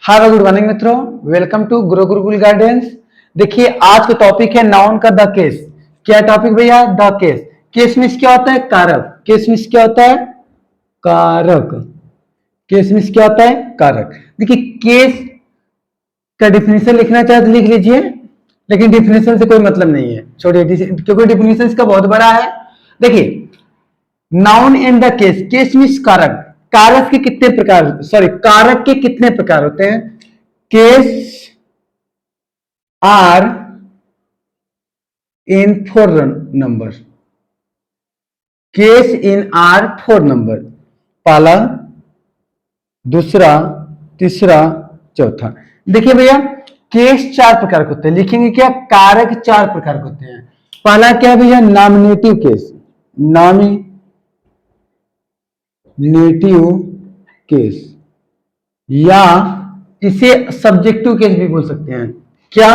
Hi good morning मित्रों, welcome to Guru Gurukul guidance. देखिए आज का टॉपिक है नाउन का द केस। क्या टॉपिक भैया? The case. केस मीन्स क्या होता है? कारक। केस मीन्स क्या होता है? कारक। केस मीन्स क्या होता है? कारक। देखिए केस का डिफिनेशन लिखना चाहे तो लिख लीजिए, लेकिन डिफिनेशन से कोई मतलब नहीं है, छोड़िए, क्योंकि डिफिनेशन इसका बहुत बड़ा है। देखिए noun in the case. Case means कारक। कारक के कितने प्रकार, सॉरी, कारक के कितने प्रकार होते हैं? Case are in 4 number. Case in are 4 number. पहला, दूसरा, तीसरा, चौथा। देखिए भैया केस 4 प्रकार के होते हैं। लिखेंगे क्या? कारक 4 प्रकार के होते हैं। पहला क्या है भैया? Nominative case. नॉमिनेटिव केस, या इसे सब्जेक्टिव केस भी बोल सकते हैं। क्या?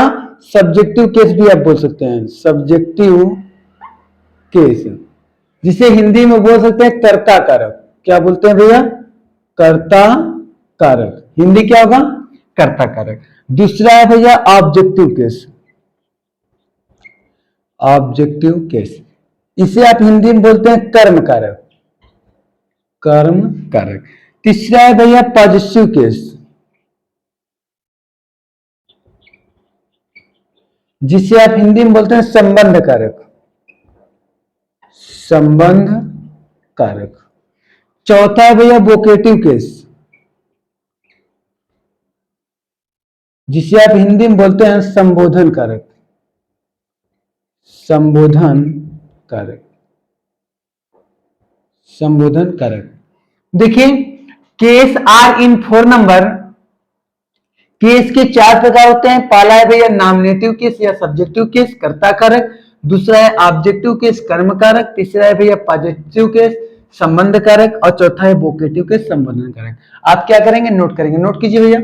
सब्जेक्टिव केस भी आप बोल सकते हैं। सब्जेक्टिव केस, जिसे हिंदी में बोल सकते हैं कर्ता कारक। क्या बोलते हैं भैया? कर्ता कारक। हिंदी क्या होगा? कर्ता कारक। दूसरा है भैया ऑब्जेक्टिव केस। ऑब्जेक्टिव केस, इसे आप हिंदी में बोलते हैं कर्म कारक। कर्म कारक। तीसरा है भैया पॉजिटिव केस, जिसे आप हिंदी में बोलते हैं संबंध कारक। संबंध कारक। चौथा है भैया वोकेटिव केस, जिसे आप हिंदी में बोलते हैं संबोधन कारक। संबोधन कारक। संबोधन कारक। देखिए case are in 4 number. Case के 4 प्रकार होते हैं। पहला है भैया नॉमिनेटिव केस या सब्जेक्टिव केस, कर्ता कारक। दूसरा है ऑब्जेक्टिव केस, कर्म कारक। तीसरा है भैया पॉजिटिव केस, संबंध कारक। और चौथा है वोकेटिव केस, संबोधन कारक। आप क्या करेंगे? नोट करेंगे। नोट कीजिए भैया।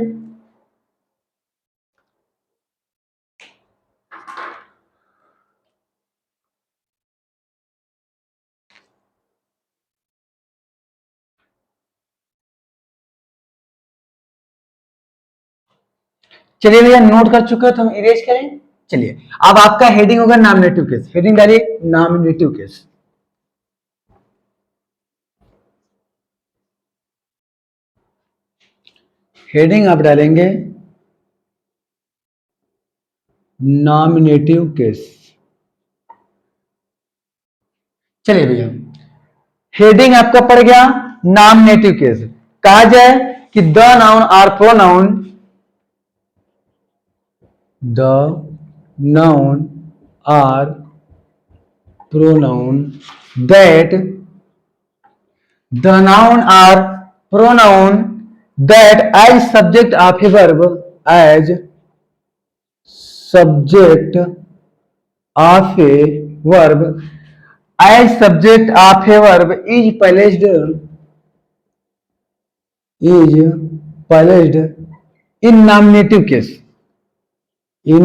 चलिए भैया नोट कर चुके हो तो हम इरेज करें। चलिए अब आपका हेडिंग होगा नॉमिनेटिव केस। हेडिंग डालिए नॉमिनेटिव केस। हेडिंग आप डालेंगे नॉमिनेटिव केस। चलिए भैया हेडिंग आपका पड़ गया नॉमिनेटिव केस। कहा जाए कि the noun or pronoun, the noun or pronoun that, the noun or pronoun that as subject of a verb, as subject of a verb, as subject of a verb is placed, is placed in nominative case, in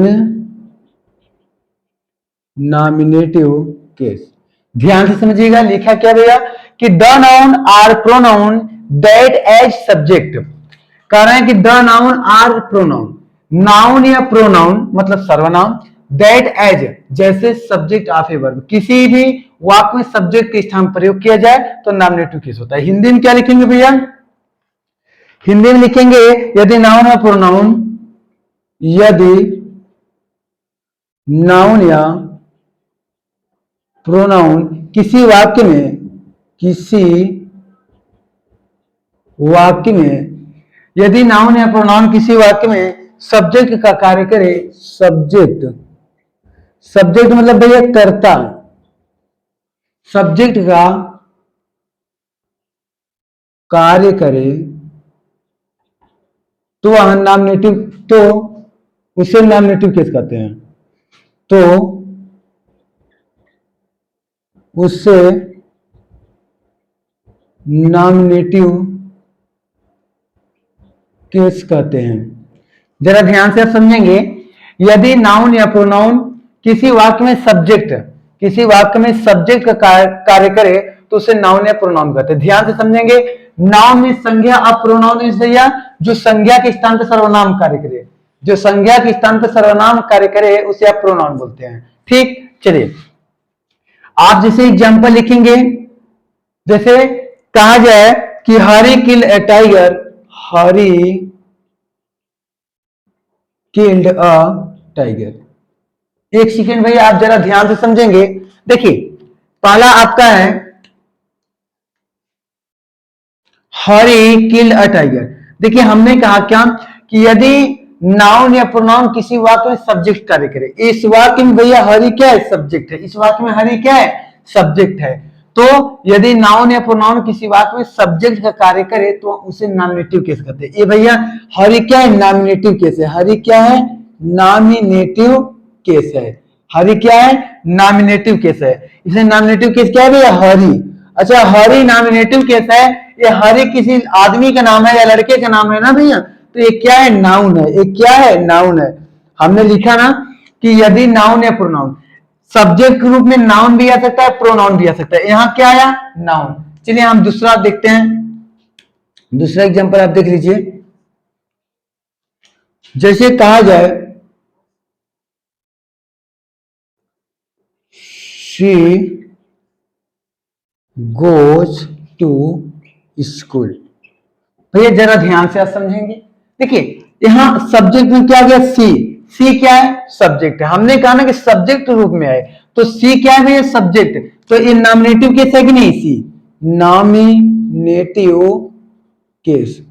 nominative case। ध्यान से समझिएगा लिखा क्या भैया कि the noun or pronoun that as subject. कह रहे हैं कि the noun or pronoun, noun या प्रोनाउन मतलब सर्वनाम, दैट एज जैसे सब्जेक्ट ऑफ ए वर्ब, किसी भी वाक्य में सब्जेक्ट के स्थान प्रयोग किया जाए तो नॉमिनेटिव केस होता है। हिंदी में क्या लिखेंगे भैया? हिंदी में लिखेंगे यदि नाउन या प्रोनाउन, यदि नाउन या प्रोनाउन किसी वाक्य में यदि नाउन या प्रोनाउन किसी वाक्य में सब्जेक्ट का कार्य करे, सब्जेक्ट मतलब भैया कर्ता, सब्जेक्ट का कार्य करे तो वह नॉमिनेटिव, तो उसे नॉमिनेटिव केस कहते हैं। तो उससे नॉमिनेटिव केस कहते हैं। जरा ध्यान से आप समझेंगे। यदि नाउन या प्रोनाउन किसी वाक्य में सब्जेक्ट का कार्य करे तो उसे नाउन या प्रोनाउन कहते हैं। ध्यान से समझेंगे, नाउन मीन्स संज्ञा, अब प्रोनाउन मीन्स भैया जो संज्ञा के स्थान पर सर्वनाम कार्य करे, जो संज्ञा के स्थान पर सर्वनाम कार्य करे उसे आप प्रोनाउन बोलते हैं। ठीक, चलिए आप जैसे एग्जाम्पल लिखेंगे, जैसे कहा जाए कि Hari kill a tiger, Hari killed a tiger. एक सेकेंड भैया आप जरा ध्यान से समझेंगे। देखिए पहला आपका है हरी किल्ड अ टाइगर। देखिए हमने कहा क्या कि यदि नाउन या प्रोनाउन किसी वाक्य में सब्जेक्ट कार्य करे, इस वाक्य में भैया हरी क्या है, सब्जेक्ट है, इस वाक्य में हरी क्या है, सब्जेक्ट है। तो यदि नाउन या प्रोनाउन किसी वाक्य में सब्जेक्ट का कार्य करे तो उसे नॉमिनेटिव केस कहते हैं। ये भैया हरी क्या है, नॉमिनेटिव केस है। हरी क्या है, नॉमिनेटिव केस है। हरी क्या है, नॉमिनेटिव केस है। इसमें नॉमिनेटिव केस क्या है भैया, हरी। अच्छा हरी नॉमिनेटिव केस है, ये हरी किसी आदमी का नाम है या लड़के का नाम है ना भैया, तो ये क्या है, नाउन है। ये क्या है, नाउन है। हमने लिखा ना कि यदि नाउन या प्रोनाउन, सब्जेक्ट के रूप में नाउन भी आ सकता है, प्रोनाउन भी आ सकता है। यहां क्या आया, नाउन। चलिए हम दूसरा देखते हैं, दूसरा एग्जांपल आप देख लीजिए। जैसे कहा जाए शी गोज टू स्कूल। भैया जरा ध्यान से आप समझेंगे। देखिए यहां सब्जेक्ट में क्या गया, सी। सी क्या है, सब्जेक्ट है। हमने कहा ना कि सब्जेक्ट रूप में आए, तो सी क्या है भैया, सब्जेक्ट। तो ये नॉमिनेटिव केस है कि नहीं, सी नॉमिनेटिव केस।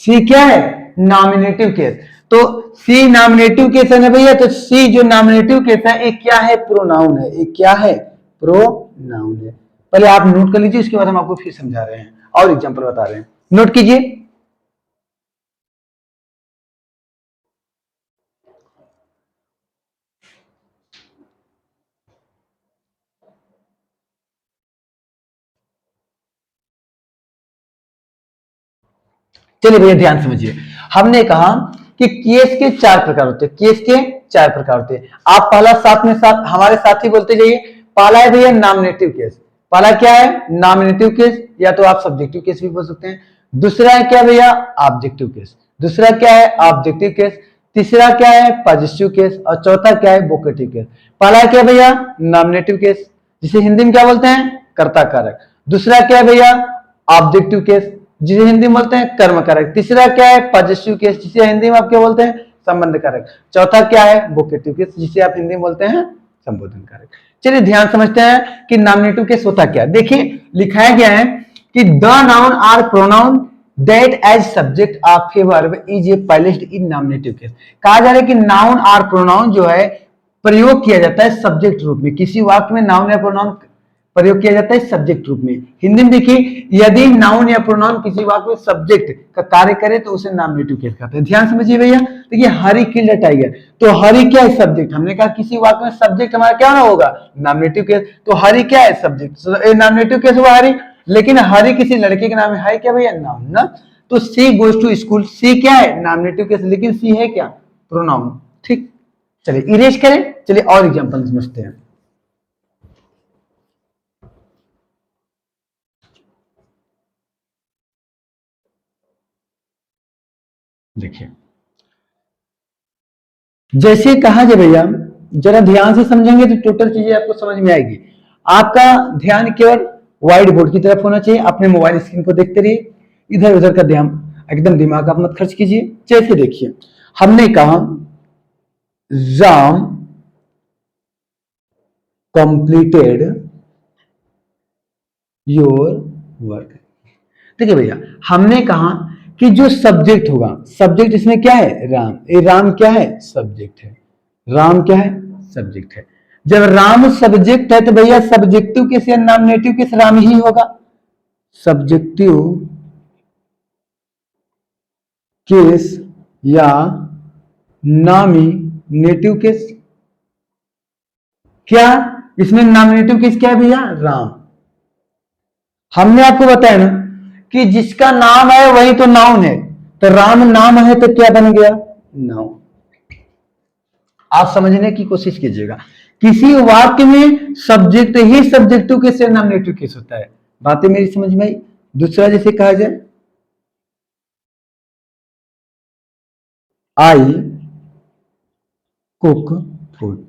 सी क्या है, नॉमिनेटिव केस। तो सी नॉमिनेटिव केस है ना भैया, तो सी जो नॉमिनेटिव केस है ये क्या है, प्रोनाउन है। ये क्या है, प्रोनाउन है। पहले आप नोट कर लीजिए, उसके बाद हम आपको फिर समझा रहे हैं और एग्जांपल बता रहे हैं। नोट कीजिए। चलिए भैया ध्यान समझिए। हमने कहा कि केस के चार प्रकार होते हैं, केस के चार प्रकार होते हैं। आप पहला साथ में साथ हमारे साथ ही बोलते जाइए। पहला है भैया नॉमिनेटिव केस। पहला क्या है, नॉमिनेटिव केस, या तो आप सब्जेक्टिव केस भी बोल सकते हैं। दूसरा है क्या भैया, ऑब्जेक्टिव केस। दूसरा क्या है, ऑब्जेक्टिव केस। तीसरा क्या है, पॉजिटिव केस। और चौथा क्या है, वोकेटिव केस। पहला क्या भैया, नॉमिनेटिव केस, जिसे हिंदी में क्या बोलते हैं, कर्ता कारक। दूसरा क्या है भैया, ऑब्जेक्टिव केस, जिसे हिंदी में बोलते हैं कर्म कारक। तीसरा क्या है, पॉजिटिव केस, जिसे हिंदी में आप क्या बोलते हैं, संबंध कारक। चौथा क्या है, वोकेटिव केस, जिसे आप हिंदी में बोलते हैं संबोधन कारक। चलिए ध्यान समझते हैं कि नॉमिनेटिव केस होता क्या। देखिए लिखाया गया है कि the noun or pronoun that as subject of a verb is a placed in nominative case. कहा जा रहा है कि नाउन आर प्रोनाउन जो है प्रयोग किया जाता है सब्जेक्ट रूप में। किसी वाक्य में नाउन या प्रोनाउन प्रयोग किया जाता है सब्जेक्ट रूप में। हिंदी में देखिए, यदि नाउन या प्रोनाउन किसी वाक्य में सब्जेक्ट का कार्य करे तो उसे नॉमिनेटिव केस कहते हैं। ध्यान समझिए भैया। देखिए हरी किल्ड अ टाइगर, तो हरी क्या है, सब्जेक्ट। हमने कहा किसी वाक्य में सब्जेक्ट हमारा क्या ना होगा, नॉमिनेटिव केस। तो हरी क्या है, सब्जेक्ट, नॉमिनेटिव केस हुआ हरी। लेकिन हरी किसी लड़के के नाम है क्या भैया, नाउन ना। तो सी गोज टू स्कूल, सी क्या है, नॉमिनेटिव केस, लेकिन सी है क्या, प्रोनाउन। ठीक, चलिए इरेज करें। चलिए और एग्जांपल समझते हैं। देखिए जैसे कहा जाए भैया, जरा ध्यान से समझेंगे तो टोटल चीजें आपको समझ में आएगी। आपका ध्यान केवल व्हाइट बोर्ड की तरफ होना चाहिए। अपने मोबाइल स्क्रीन को देखते रहिए, इधर उधर का ध्यान एकदम दिमाग आप मत खर्च कीजिए। जैसे देखिए हमने कहा राम कंप्लीटेड योर वर्क। देखिए भैया हमने कहा कि जो सब्जेक्ट होगा, सब्जेक्ट इसमें क्या है, राम। ये राम क्या है, सब्जेक्ट है। राम क्या है, सब्जेक्ट है। जब राम सब्जेक्ट है तो भैया सब्जेक्टिव केस या नॉमिनेटिव केस राम ही होगा। सब्जेक्टिव केस या नॉमिनेटिव केस। क्या इसमें नॉमिनेटिव केस क्या है भैया, राम। हमने आपको बताया ना कि जिसका नाम है वही तो नाउन है। तो राम नाम है तो क्या बन गया, नाउन। आप समझने की कोशिश कीजिएगा। किसी वाक्य में सब्जेक्ट ही सब्जेक्टिव केस या नॉमिनेटिव केस होता है। बातें मेरी समझ में आई। दूसरा जैसे कहा जाए, आई कुक फूड,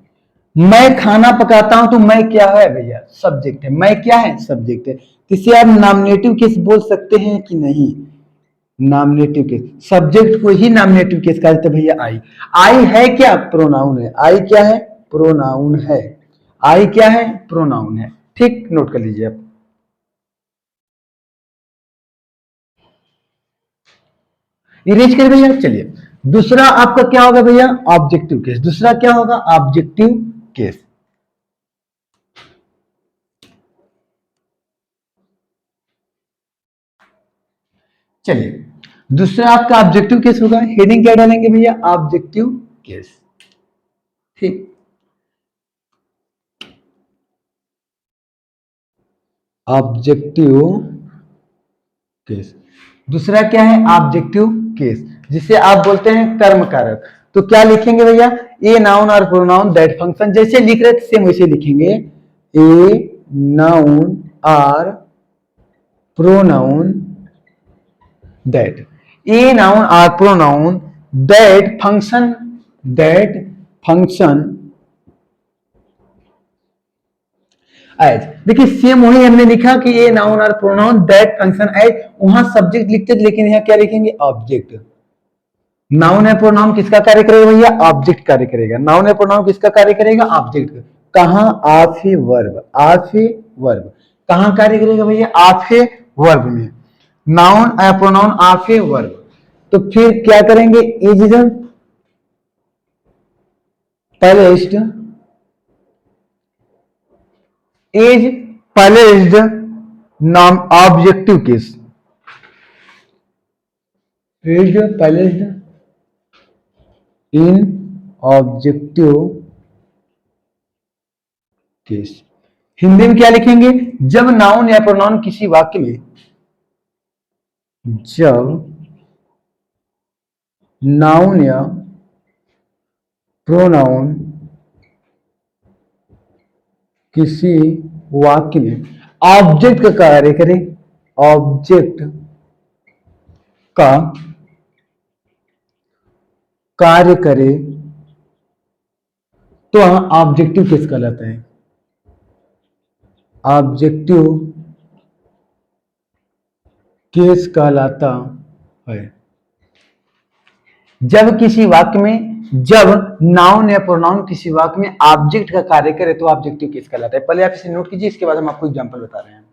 मैं खाना पकाता हूं, तो मैं क्या है भैया, सब्जेक्ट है। मैं क्या है, सब्जेक्ट है। तो इसे आप नॉमिनेटिव केस बोल सकते हैं कि नहीं, नॉमिनेटिव केस, सब्जेक्ट को ही नॉमिनेटिव केस कहते हैं भैया। आई, आई है क्या, प्रोनाउन है। आई क्या है, प्रोनाउन है। आई क्या है, प्रोनाउन है। ठीक, नोट कर लीजिए आप। इरेज कर भैया। चलिए, दूसरा आपका क्या होगा भैया, ऑब्जेक्टिव केस। दूसरा क्या होगा, ऑब्जेक्टिव केस। चलिए, दूसरा आपका ऑब्जेक्टिव केस होगा। हेडिंग क्या डालेंगे भैया, ऑब्जेक्टिव केस। ठीक, ऑब्जेक्टिव केस। दूसरा क्या है, ऑब्जेक्टिव केस, जिसे आप बोलते हैं कर्म कारक। तो क्या लिखेंगे भैया, ए नाउन और प्रोनाउन दैट फंक्शन, जैसे लिख रहे थे सेम वैसे लिखेंगे। ए नाउन और प्रोनाउन दैट, ए नाउन और प्रोनाउन दैट फंक्शन एज। देखिए सेम वही हमने लिखा कि ये नाउन और प्रोनाउन दैट फंक्शन एज, वहां सब्जेक्ट लिखते थे, लेकिन यहाँ क्या लिखेंगे, ऑब्जेक्ट। नाउन है प्रोनाउन किसका कार्य करेगा भैया, ऑब्जेक्ट कार्य करेगा। नाउन है प्रोनाउन किसका कार्य करेगा, ऑब्जेक्ट। कहां, आप ही वर्ब, आप ही वर्ब कहां कार्य करेगा भैया, आप ही वर्ब में। नाउन है प्रोनाउन आप ही वर्ब। तो फिर क्या करेंगे, इज प्लेस्ड, इज प्लेस्ड नाम objective case, is placed in objective case. Hindi में क्या लिखेंगे, जब नाउन या प्रोनाउन किसी वाक्य में, जब नाउन या प्रोनाउन किसी वाक्य में ऑब्जेक्ट का कार्य करे, ऑब्जेक्ट का कार्य करे, तो ऑब्जेक्टिव केस कहलाता है। ऑब्जेक्टिव केस कहलाता है जब किसी वाक्य में, जब नाउन या प्रोनाउन किसी वाक्य में ऑब्जेक्ट का कार्य करे, तो ऑब्जेक्टिव केस कहलाता है। पहले आप इसे नोट कीजिए, इसके बाद हम आपको एग्जांपल बता रहे हैं।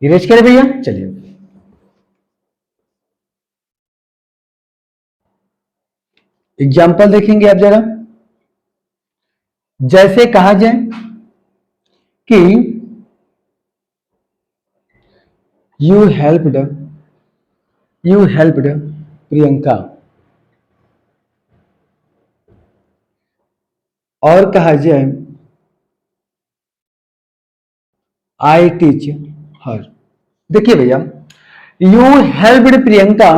इरेज करें भैया। चलिए, एग्जाम्पल देखेंगे आप जरा। जैसे कहा जाए कि you helped, you helped Priyanka, और कहा जाए आई टीच हर। देखिए भैया, यू हेल्प्ड प्रियंका,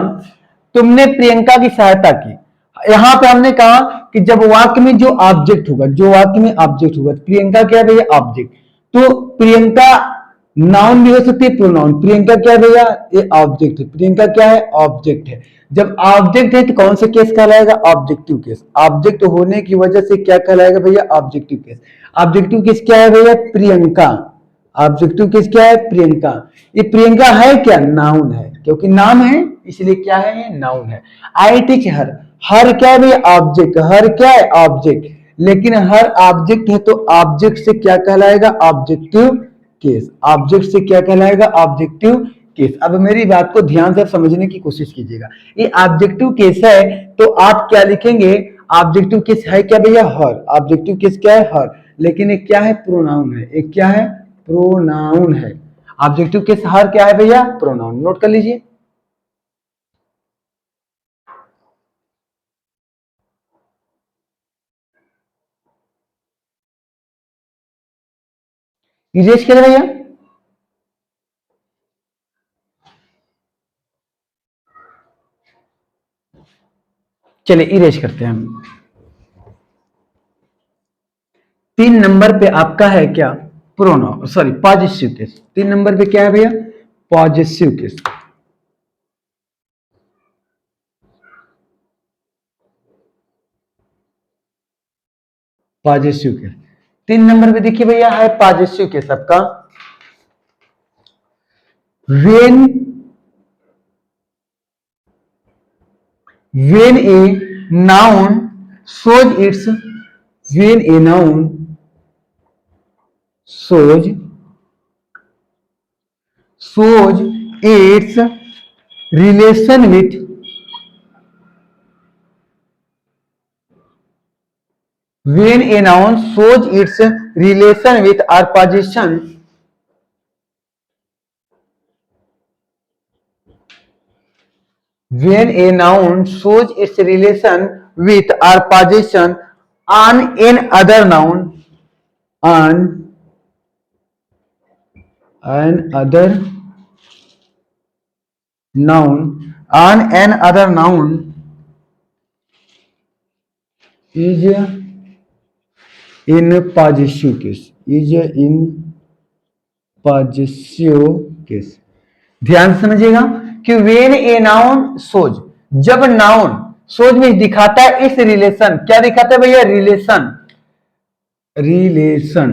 तुमने प्रियंका की सहायता की। यहां पे हमने कहा कि जब वाक्य में जो ऑब्जेक्ट होगा, जो वाक्य में ऑब्जेक्ट होगा, तो प्रियंका क्या है भैया, ऑब्जेक्ट। तो प्रियंका नाउन भी हो सकती है, प्रोनाउन। प्रियंका क्या है भैया, ये ऑब्जेक्ट है। प्रियंका क्या है, ऑब्जेक्ट है। जब ऑब्जेक्ट है तो कौन सा केस कहलाएगा, ऑब्जेक्टिव केस। ऑब्जेक्ट होने की वजह से क्या कहलाएगा भैया, ऑब्जेक्टिव केस। ऑब्जेक्टिव केस क्या है भैया, प्रियंका। ऑब्जेक्टिव केस क्या है, प्रियंका। ये प्रियंका है क्या, नाउन है, क्योंकि नाम है इसलिए क्या है, ये नाउन है। आई टीच हर, हर क्या है भैया, ऑब्जेक्ट। हर क्या है, ऑब्जेक्ट। लेकिन हर ऑब्जेक्ट है तो ऑब्जेक्ट से क्या कहलाएगा, ऑब्जेक्टिव केस। ऑब्जेक्ट से क्या कहलाएगा, ऑब्जेक्टिव केस। अब मेरी बात को ध्यान से समझने की कोशिश कीजिएगा। ये ऑब्जेक्टिव केस है तो आप क्या लिखेंगे, ऑब्जेक्टिव केस है क्या भैया, हर। ऑब्जेक्टिव केस क्या है, हर। लेकिन एक क्या है, प्रोनाउन है। एक क्या है, प्रोनाउन है। ऑब्जेक्टिव केस हर क्या है भैया, प्रोनाउन। नोट कर लीजिए। इरेज करें भैया। चलिए इरेज करते हैं हम। 3 नंबर पे आपका है क्या, pronoun, sorry positive case. 3 number पे क्या है भैया, positive case. Positive case 3 number पे देखिए भैया है पॉजिटिव केस आपका, when when a noun shows its when a noun shows its relation with when a noun shows its relation with or position when a noun shows its relation with or position on an other noun on an other noun is in possessive case, is in possessive case। ध्यान से समझिएगा कि when a noun सोज, जब noun सोज में दिखाता है इस relation, क्या दिखाता है भैया, रिलेशन, रिलेशन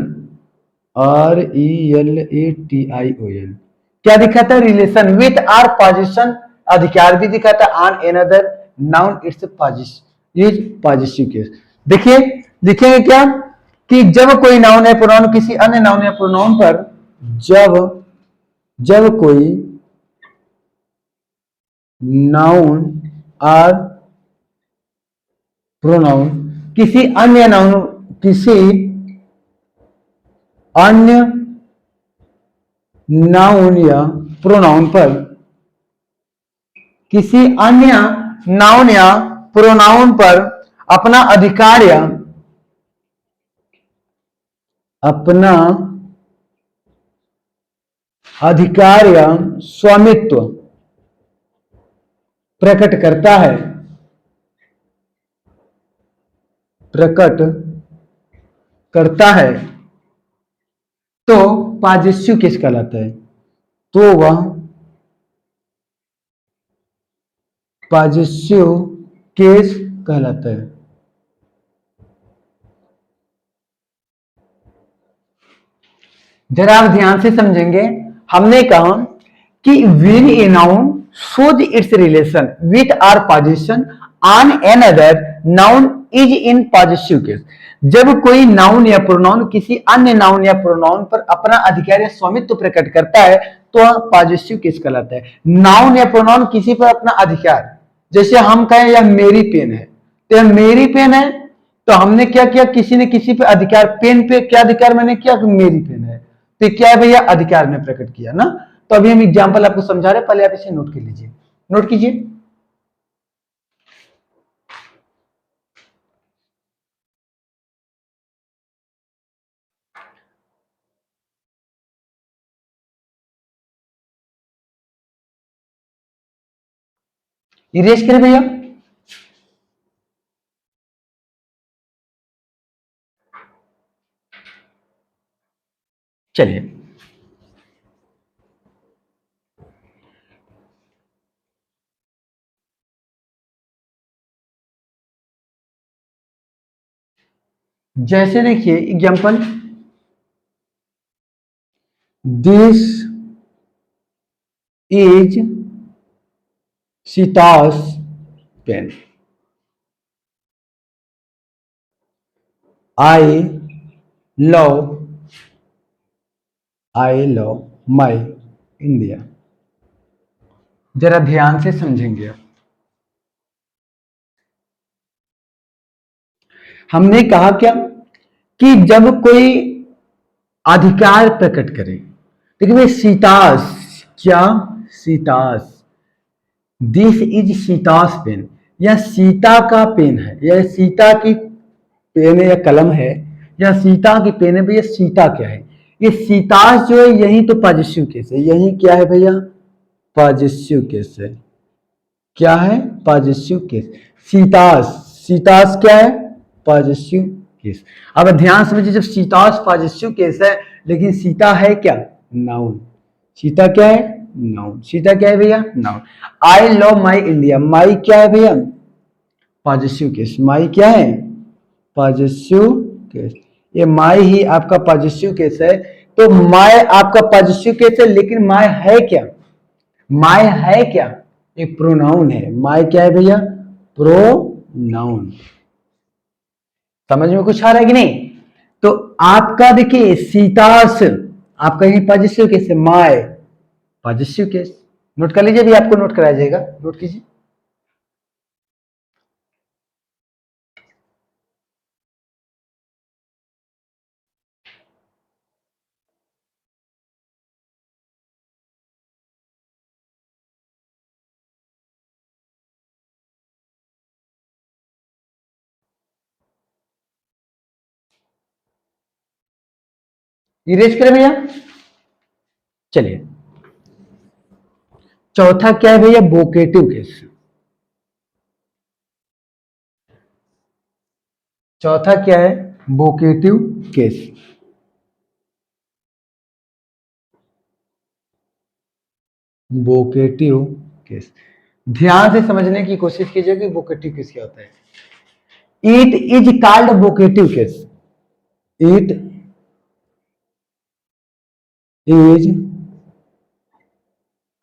RELATION, क्या दिखाता है, रिलेशन विथ आर पोजिशन, अधिकार भी दिखाता है, on another noun its position is positive case. देखिए लिखेंगे क्या कि जब कोई नाउन है प्रोनाउन किसी अन्य नाउन या प्रोनाउन पर, जब कोई नाउन और प्रोनाउन किसी अन्य नाउन या प्रोनाउन पर, किसी अन्य नाउन या प्रोनाउन पर अपना अधिकार या स्वामित्व प्रकट करता है तो पॉजिटिव केस कहलाता है, तो वह पॉजिटिव केस कहलाता है। जरा आप ध्यान से समझेंगे, हमने कहा कि when a noun shows its relation with or position on another noun is in positive case। जब कोई नाउन या प्रोनाउन किसी अन्य नाउन या प्रोनाउन पर अपना अधिकार या स्वामित्व प्रकट करता है तो वह पॉजिटिव केस कहलाता है। नाउन या प्रोनाउन किसी पर अपना अधिकार, जैसे हम कहें यह मेरी पेन है, तो यह मेरी पेन है, तो हमने क्या किया, किसी ने किसी पे अधिकार, पेन पे क्या अधिकार मैंने किया कि मेरी पेन है, तो क्या है भैया, अधिकार में प्रकट किया ना। तो अभी हम एग्जांपल आपको समझा रहे हैं, पहले आप इसे नोट कर लीजिए, नोट कीजिए। इरेज करें भैया। चलिए जैसे देखिए example, this is Sita's pen, I love my India. जरा ध्यान से समझेंगे, हमने कहा क्या कि जब कोई अधिकार प्रकट करे, देखिए भाई सीतास, क्या सीतास, दिस इज सीतास पेन, यह सीता का पेन है, यह सीता की पेन या कलम है, या सीता की पेन है भैया, सीता क्या है, ये सीतास जो है यही तो पॉजिटिव केस है, यही क्या है भैया, पॉजिटिव केस है, क्या है, पॉजिटिव केस। सीतास, सीतास क्या है? Positive case. अब ध्यान समझिए, जब सीतास पॉजिटिव केस है, लेकिन सीता है क्या? नाउन। सीता क्या है? नाउन। सीता क्या है भैया? Noun. I love my India, my क्या है भैया? Positive case. माई क्या है? Positive case. ये माई ही आपका पॉजिटिव केस है। तो माय आपका पॉजिटिव केस है, लेकिन माय है क्या? माय है क्या? एक प्रोनाउन है। माय क्या है भैया? प्रोनाउन। समझ में कुछ आ रहा है कि नहीं? तो आपका देखिए सीतास आपका ही पॉजिटिव केस है, माय पॉजिटिव केस। नोट कर लीजिए, भी आपको नोट कराया जाएगा, नोट कीजिए। इरेज करें भैया। चलिए, चौथा क्या है भैया? Vocative case. चौथा क्या है? Vocative case. Vocative case. ध्यान से समझने की कोशिश कीजिए कि वोकेटिव केस क्या होता है। It is called vocative case. It is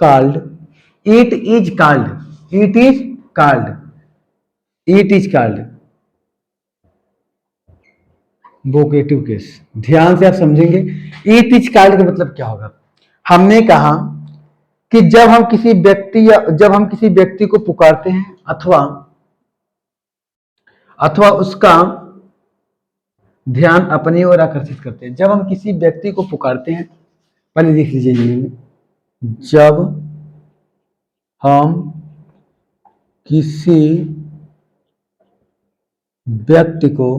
called, it is called, it is called, it is called vocative case. ध्यान से आप समझेंगे, इट इज कॉल्ड का मतलब क्या होगा। हमने कहा कि जब हम किसी व्यक्ति या जब हम किसी व्यक्ति को पुकारते हैं, अथवा अथवा उसका ध्यान अपनी ओर आकर्षित करते हैं। जब हम किसी व्यक्ति को पुकारते हैं, पहले लिख लीजिए ये में, जब हम किसी व्यक्ति को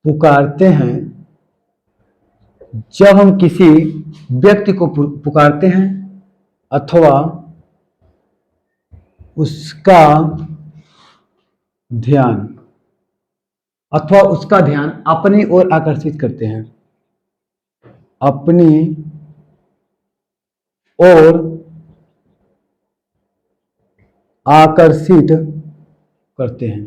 पुकारते हैं, जब हम किसी व्यक्ति को पुकारते हैं, अथवा उसका ध्यान अपनी ओर आकर्षित करते हैं, अपनी ओर आकर्षित करते हैं।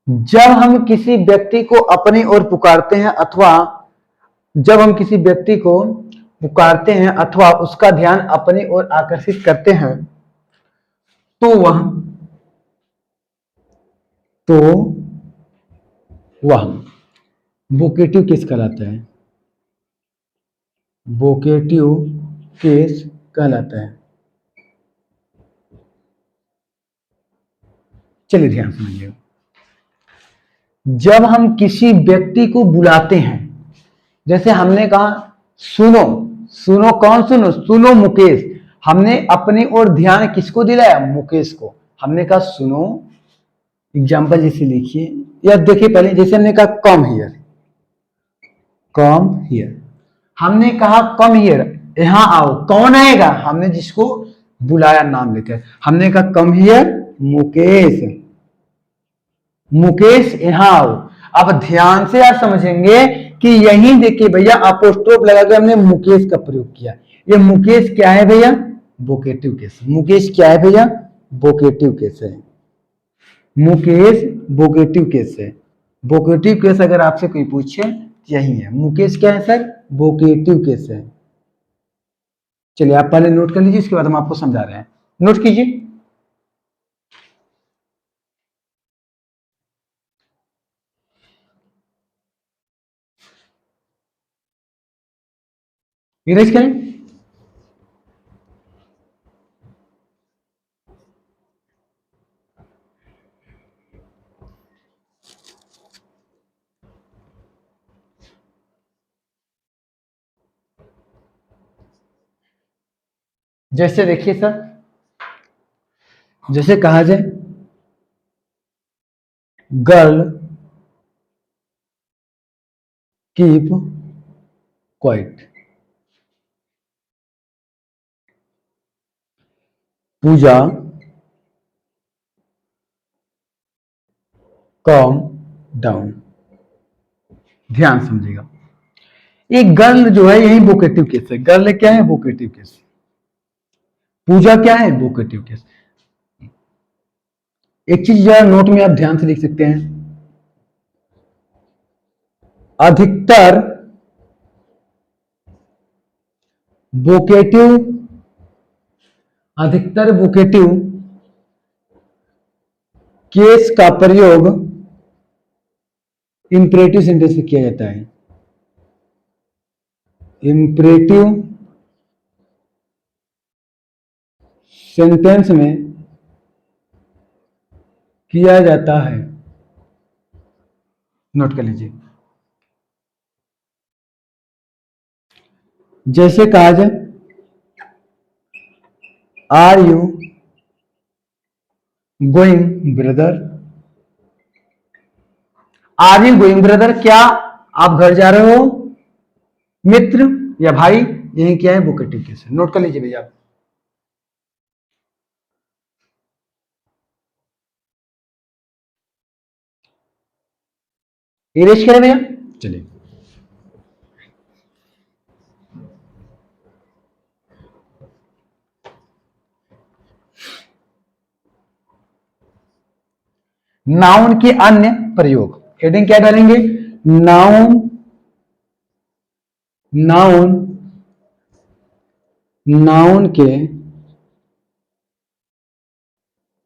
जब हम किसी व्यक्ति को अपनी ओर पुकारते हैं, अथवा जब हम किसी व्यक्ति को पुकारते हैं अथवा उसका ध्यान अपनी ओर आकर्षित करते हैं, तो तो वह वोकेटिव केस कहलाता है। वोकेटिव केस कहलाता है। चलिए ध्यान समझिए, जब हम किसी व्यक्ति को बुलाते हैं, जैसे हमने कहा सुनो, सुनो कौन सुनो? सुनो मुकेश। हमने अपनी ओर ध्यान किसको दिलाया? मुकेश को। हमने कहा सुनो, एग्जाम्पल जैसे लिखिए, या देखिए पहले जैसे हमने कहा कम हियर, कम हियर। हमने कहा कम हियर, यहां आओ। कौन आएगा? हमने जिसको बुलाया नाम लेकर, हमने कहा कम हियर मुकेश, मुकेश यहां आओ। अब ध्यान से आप समझेंगे कि यही देखिए भैया अपोस्ट्रोफ लगाकर हमने मुकेश का प्रयोग किया। ये मुकेश क्या है भैया? Vocative case. मुकेश क्या है भैया? वोकेटिव केस है। मुकेश वोकेटिव केस है। वोकेटिव केस अगर आपसे कोई पूछे, यही है। मुकेश क्या है सर? वोकेटिव केस है। चलिए आप पहले नोट कर लीजिए, इसके बाद हम आपको समझा रहे हैं। नोट कीजिए। इरेज करें। जैसे देखिए सर, जैसे कहा जाए गर्ल कीप क्वाइट, पूजा कॉम डाउन। ध्यान समझिएगा, एक गर्ल जो है यही वोकेटिव केस है। गर्ल क्या है? Vocative case. पूजा क्या है? Vocative case. एक चीज जरा नोट में आप ध्यान से लिख सकते हैं, अधिकतर वोकेटिव अधिकतर वोकेटिव केस का प्रयोग इंपरेटिव सेंटेंस में किया जाता है। इंपरेटिव सेंटेंस में किया जाता है। नोट कर लीजिए। जैसे कहा जाए, are you going brother? Are you going brother? क्या आप घर जा रहे हो मित्र या भाई? यही क्या है? वोकेटिव केस है। नोट कर लीजिए भैया आप। इरेज करें भैया, चलिए। नाउन के अन्य प्रयोग, हेडिंग क्या डालेंगे? नाउन नाउन नाउन के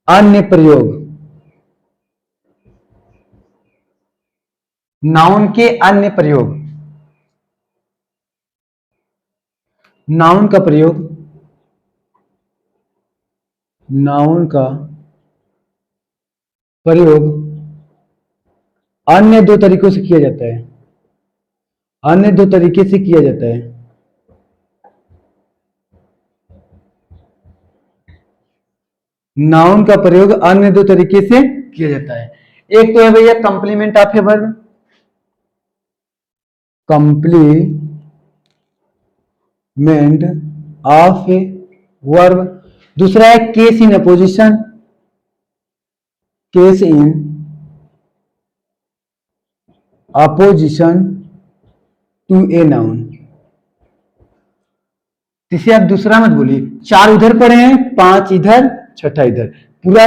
अन्य प्रयोग। नाउन के अन्य प्रयोग। नाउन का प्रयोग, नाउन का प्रयोग अन्य दो तरीकों से किया जाता है। अन्य दो तरीके से किया जाता है। नाउन का प्रयोग अन्य दो तरीके से किया जाता है। एक तो है भैया complement of a verb, complement of a verb. दूसरा है case in apposition, case in apposition to a noun. इसे आप दूसरा मत बोलिए, चार उधर पड़े हैं, पांच इधर, छठा इधर। पूरा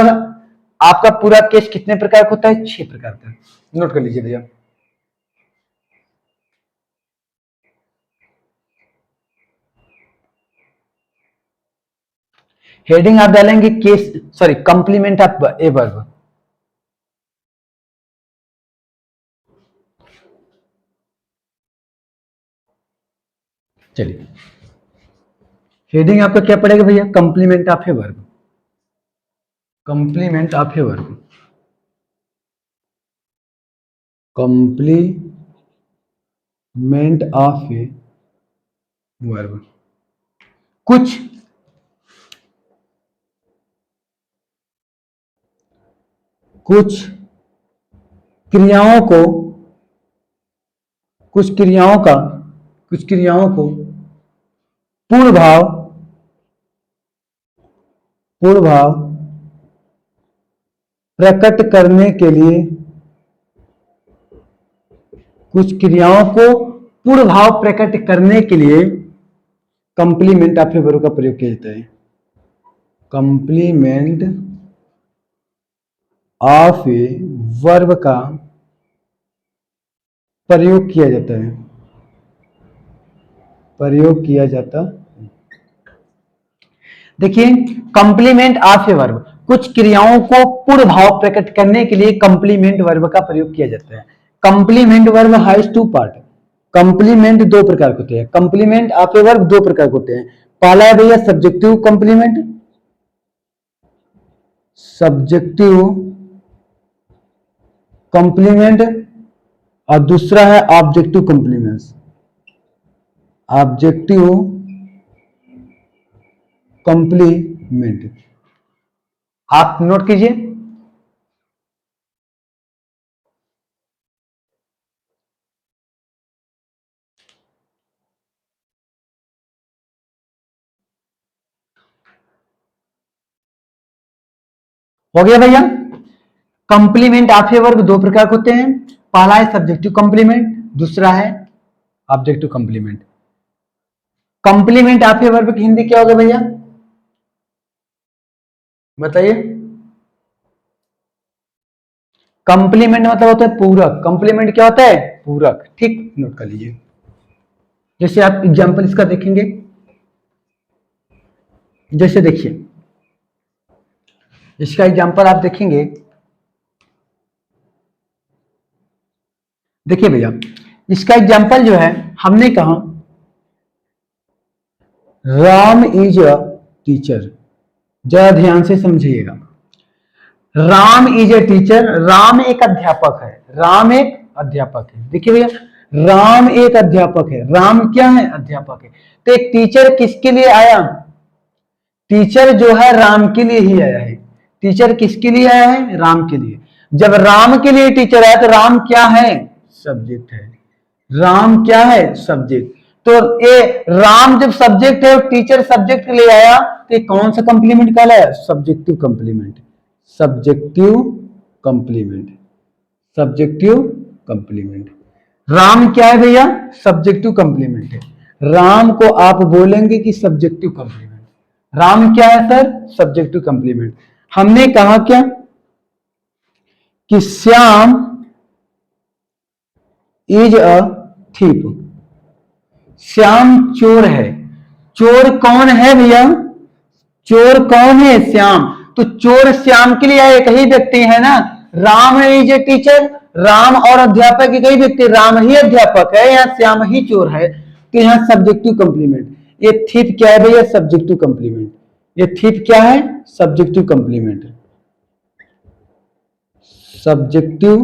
आपका पूरा केस कितने प्रकार का होता है? 6 प्रकार का। नोट कर लीजिए भैया। हेडिंग आप डालेंगे case, sorry, complement of a verb. चलिए, हेडिंग आपका क्या पड़ेगा भैया? Complement of a verb. Complement of a verb. Complement of a verb. कुछ कुछ क्रियाओं को कुछ क्रियाओं का कुछ क्रियाओं को पूर्ण भाव पूर्ण भाव प्रकट करने के लिए, कुछ क्रियाओं को पूर्ण भाव प्रकट करने के लिए कंप्लीमेंट ऑफ ए वर्ब का प्रयोग किया जाता है। कंप्लीमेंट ऑफ ए वर्ब का प्रयोग किया जाता है। प्रयोग किया जाता। देखिए, कंप्लीमेंट ऑफ ए वर्ब, कुछ क्रियाओं को पूर्ण भाव प्रकट करने के लिए कंप्लीमेंट वर्ब का प्रयोग किया जाता है। Complement verb has two part. Complement दो प्रकार के होते हैं। कंप्लीमेंट ऑफ ए वर्ब दो प्रकार के होते हैं। पहला है भैया सब्जेक्टिव कंप्लीमेंट, सब्जेक्टिव कंप्लीमेंट, और दूसरा है ऑब्जेक्टिव कंप्लीमेंट। Objective complement. आप नोट कीजिए। हो गया भैया। कंप्लीमेंट ऑफ ए वर्ब दो प्रकार के होते हैं, पहला है सब्जेक्टिव कंप्लीमेंट, दूसरा है objective complement. Complement of a verb की हिंदी क्या होगा भैया, बताइए। कंप्लीमेंट मतलब होता है पूरक, कंप्लीमेंट क्या होता है, पूरक, ठीक, नोट कर लीजिए। जैसे आप एग्जांपल इसका देखेंगे, जैसे देखिए इसका एग्जांपल आप देखेंगे, देखिए भैया इसका एग्जांपल जो है, हमने कहा राम इज अ टीचर, जरा ध्यान से समझिएगा। Ram is a teacher, Ram एक अध्यापक है, राम एक अध्यापक है। देखिए भैया राम एक अध्यापक है, राम क्या है, अध्यापक है। तो एक टीचर किसके लिए आया, टीचर जो है राम के लिए ही आया है। टीचर किसके लिए आया है, राम के लिए। जब राम के लिए टीचर आया तो राम क्या है, सब्जेक्ट है। राम क्या है, सब्जेक्ट। तो ये राम जब सब्जेक्ट है और टीचर सब्जेक्ट के लिए आया, तो ये कौन सा कंप्लीमेंट कहलाया, subjective complement. Subjective complement, subjective complement. Ram क्या है भैया, सब्जेक्टिव कंप्लीमेंट है। राम को आप बोलेंगे कि सब्जेक्टिव कंप्लीमेंट। राम क्या है सर, सब्जेक्टिव कंप्लीमेंट। हमने कहा क्या कि Shyam is a thief, Shyam चोर है। चोर कौन है भैया, चोर कौन है, श्याम। तो चोर श्याम के लिए आए, एक ही व्यक्ति है ना। Ram is a teacher, Ram और अध्यापक एक ही व्यक्ति, राम ही अध्यापक है, यहाँ श्याम ही चोर है। तो यहाँ सब्जेक्टिव कंप्लीमेंट। ये थीप क्या है भैया, सब्जेक्टिव कंप्लीमेंट। ये थीप क्या है, सब्जेक्टिव कंप्लीमेंट, सब्जेक्टिव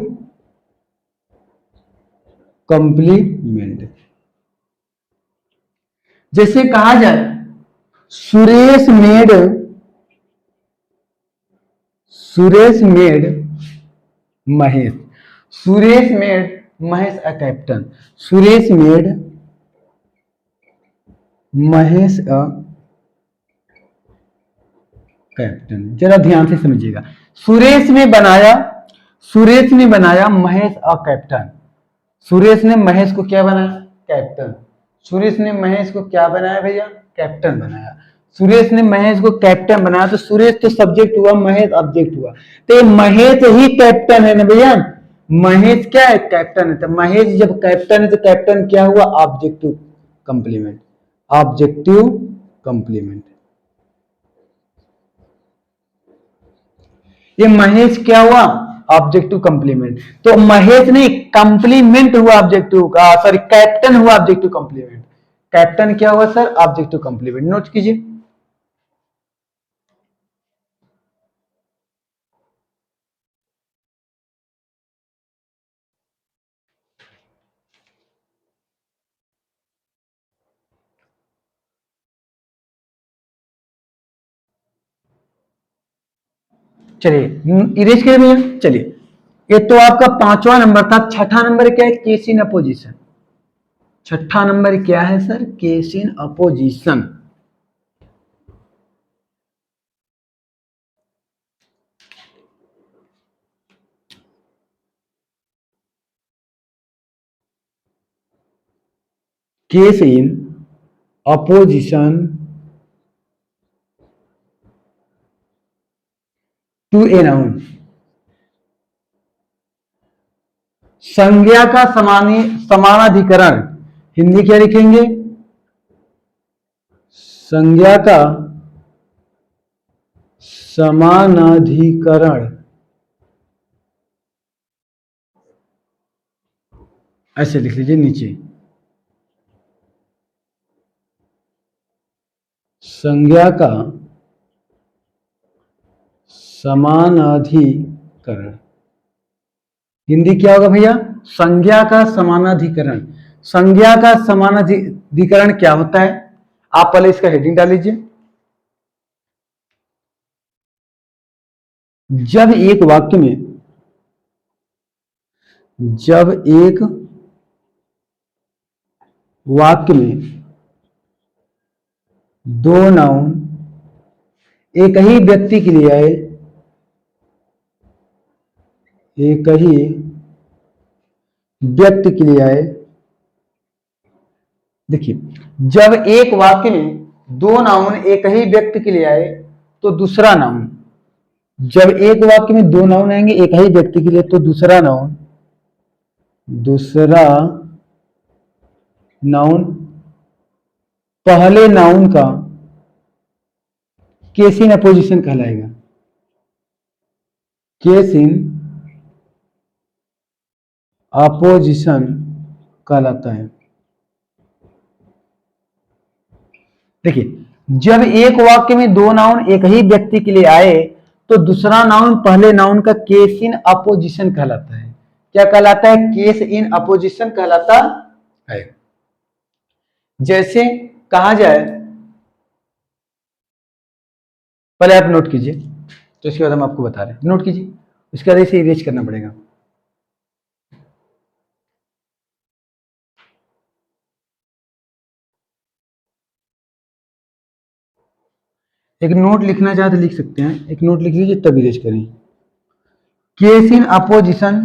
कंप्लीमेंट। जैसे कहा जाए Suresh made Mahesh, Suresh made Mahesh a captain, Suresh made Mahesh a captain. जरा ध्यान से समझिएगा, सुरेश ने बनाया, सुरेश ने बनाया महेश अ कैप्टन। सुरेश ने महेश को क्या बनाया, कैप्टन। सुरेश ने महेश को क्या बनाया भैया, कैप्टन बनाया। सुरेश ने महेश को कैप्टन बनाया, तो सुरेश तो सब्जेक्ट हुआ, महेश ऑब्जेक्ट हुआ। तो ये महेश ही कैप्टन है ना भैया, महेश क्या है, कैप्टन है। तो महेश जब कैप्टन है तो कैप्टन क्या हुआ, ऑब्जेक्टिव कंप्लीमेंट, ऑब्जेक्टिव कंप्लीमेंट। ये महेश क्या हुआ, ऑब्जेक्टिव कंप्लीमेंट। तो महेश नहीं, कंप्लीमेंट हुआ ऑब्जेक्टिव का, सॉरी कैप्टन हुआ ऑब्जेक्टिव कंप्लीमेंट। कैप्टन क्या हुआ सर, ऑब्जेक्टिव कंप्लीमेंट। नोट कीजिए। चलिए इरेज करिए भैया। चलिए ये तो आपका पांचवा नंबर था। छठा नंबर क्या है, केस इन अपोजिशन। छठा नंबर क्या है sir, case in apposition. Case in apposition to a noun. संज्ञा का समानाधिकरण, हिंदी क्या लिखेंगे, संज्ञा का समानाधिकरण, ऐसे लिख लीजिए नीचे, संज्ञा का समानाधिकरण। हिंदी क्या होगा भैया, संज्ञा का समानाधिकरण। संज्ञा का समानाधिकरण क्या होता है, आप पहले इसका हेडिंग डाल लीजिए। जब एक वाक्य में, जब एक वाक्य में दो नाउन एक ही व्यक्ति के लिए आए एक ही व्यक्ति के लिए आए। देखिए, जब एक वाक्य में दो नाउन एक ही व्यक्ति के लिए आए तो दूसरा नाउन, जब एक वाक्य में दो नाउन आएंगे एक ही व्यक्ति के लिए तो दूसरा नाउन पहले नाउन का केस इन अपोजिशन कहलाएगा। केस इन अपोजिशन कहलाता है। देखिए, जब एक वाक्य में दो नाउन एक ही व्यक्ति के लिए आए तो दूसरा नाउन पहले नाउन का केस इन अपोजिशन कहलाता है। क्या कहलाता है? केस इन अपोजिशन कहलाता है। जैसे कहा जाए, पहले आप नोट कीजिए तो इसके बाद हम आपको बता रहे हैं। नोट कीजिए, उसके बाद इसे इरेज करना पड़ेगा। एक नोट लिखना चाहे तो लिख सकते हैं, एक नोट लिख लीजिए तब इरेज करें। Case in apposition,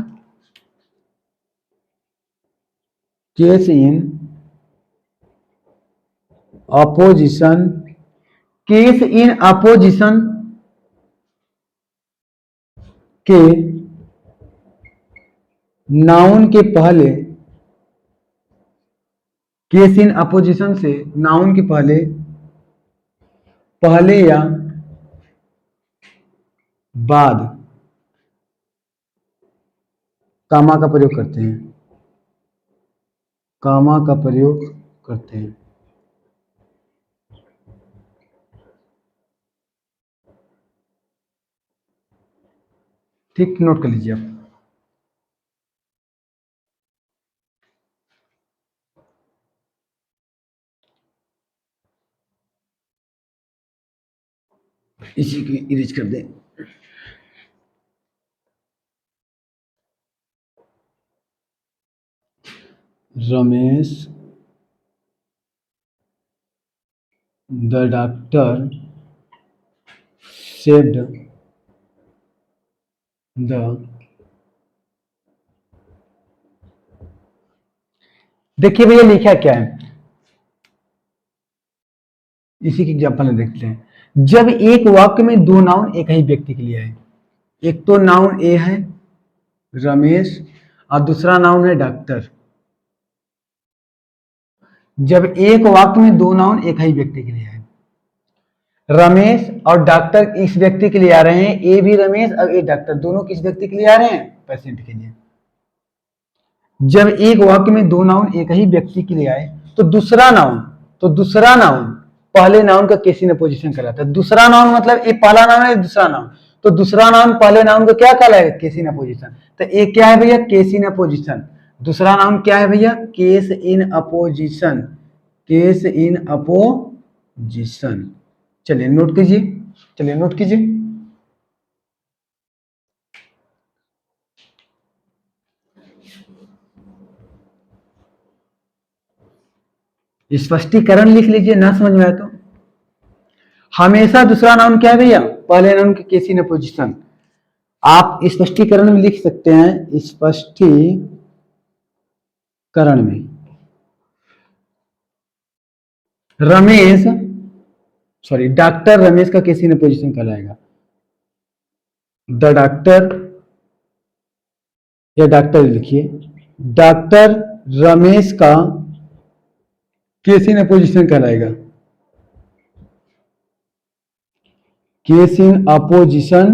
case in apposition, case in opposition के नाउन के पहले, केस इन अपोजिशन से नाउन के पहले पहले या बाद कामा का प्रयोग करते हैं। कामा का प्रयोग करते हैं। ठीक, नोट कर लीजिए आप। इसी की इरेज कर दें। Ramesh the doctor saved the, देखिए भैया लिखा क्या है, इसी की एग्जाम्पल में देखते हैं। जब एक वाक्य में दो नाउन एक ही व्यक्ति के लिए है, एक तो नाउन ए है रमेश और दूसरा नाउन है डॉक्टर। जब एक वाक्य में दो नाउन एक ही व्यक्ति के लिए है, रमेश और डॉक्टर इस व्यक्ति के लिए आ रहे हैं, ए भी रमेश और ए डॉक्टर, दोनों किस व्यक्ति के लिए आ रहे हैं? पेशेंट के लिए। जब एक वाक्य में दो नाउन एक ही व्यक्ति के लिए आए तो दूसरा नाउन पहले नाउन का केस इन अपोजिशन कहलाता है। दूसरा नाउन मतलब ये पहला नाउन है, दूसरा नाउन, तो दूसरा नाउन पहले नाउन को क्या कहलाएगा? Case in opposition. तो एक क्या है भैया? Case in opposition. दूसरा नाउन क्या है भैया? Case in apposition. Case in opposition. चलिए नोट कीजिए, चलिए नोट कीजिए। स्पष्टीकरण लिख लीजिए, ना समझ में आए तो। हमेशा दूसरा नाउन क्या है भैया? पहले नाउन के केस इन अपोजिशन। आप स्पष्टीकरण में लिख सकते हैं, स्पष्टीकरण में रमेश, सॉरी डॉक्टर रमेश का केस इन अपोजिशन कहलाएगा। द डॉक्टर या डॉक्टर लिखिए, डॉक्टर रमेश का केस इन अपोजिशन कहलाएगा। केस इन अपोजिशन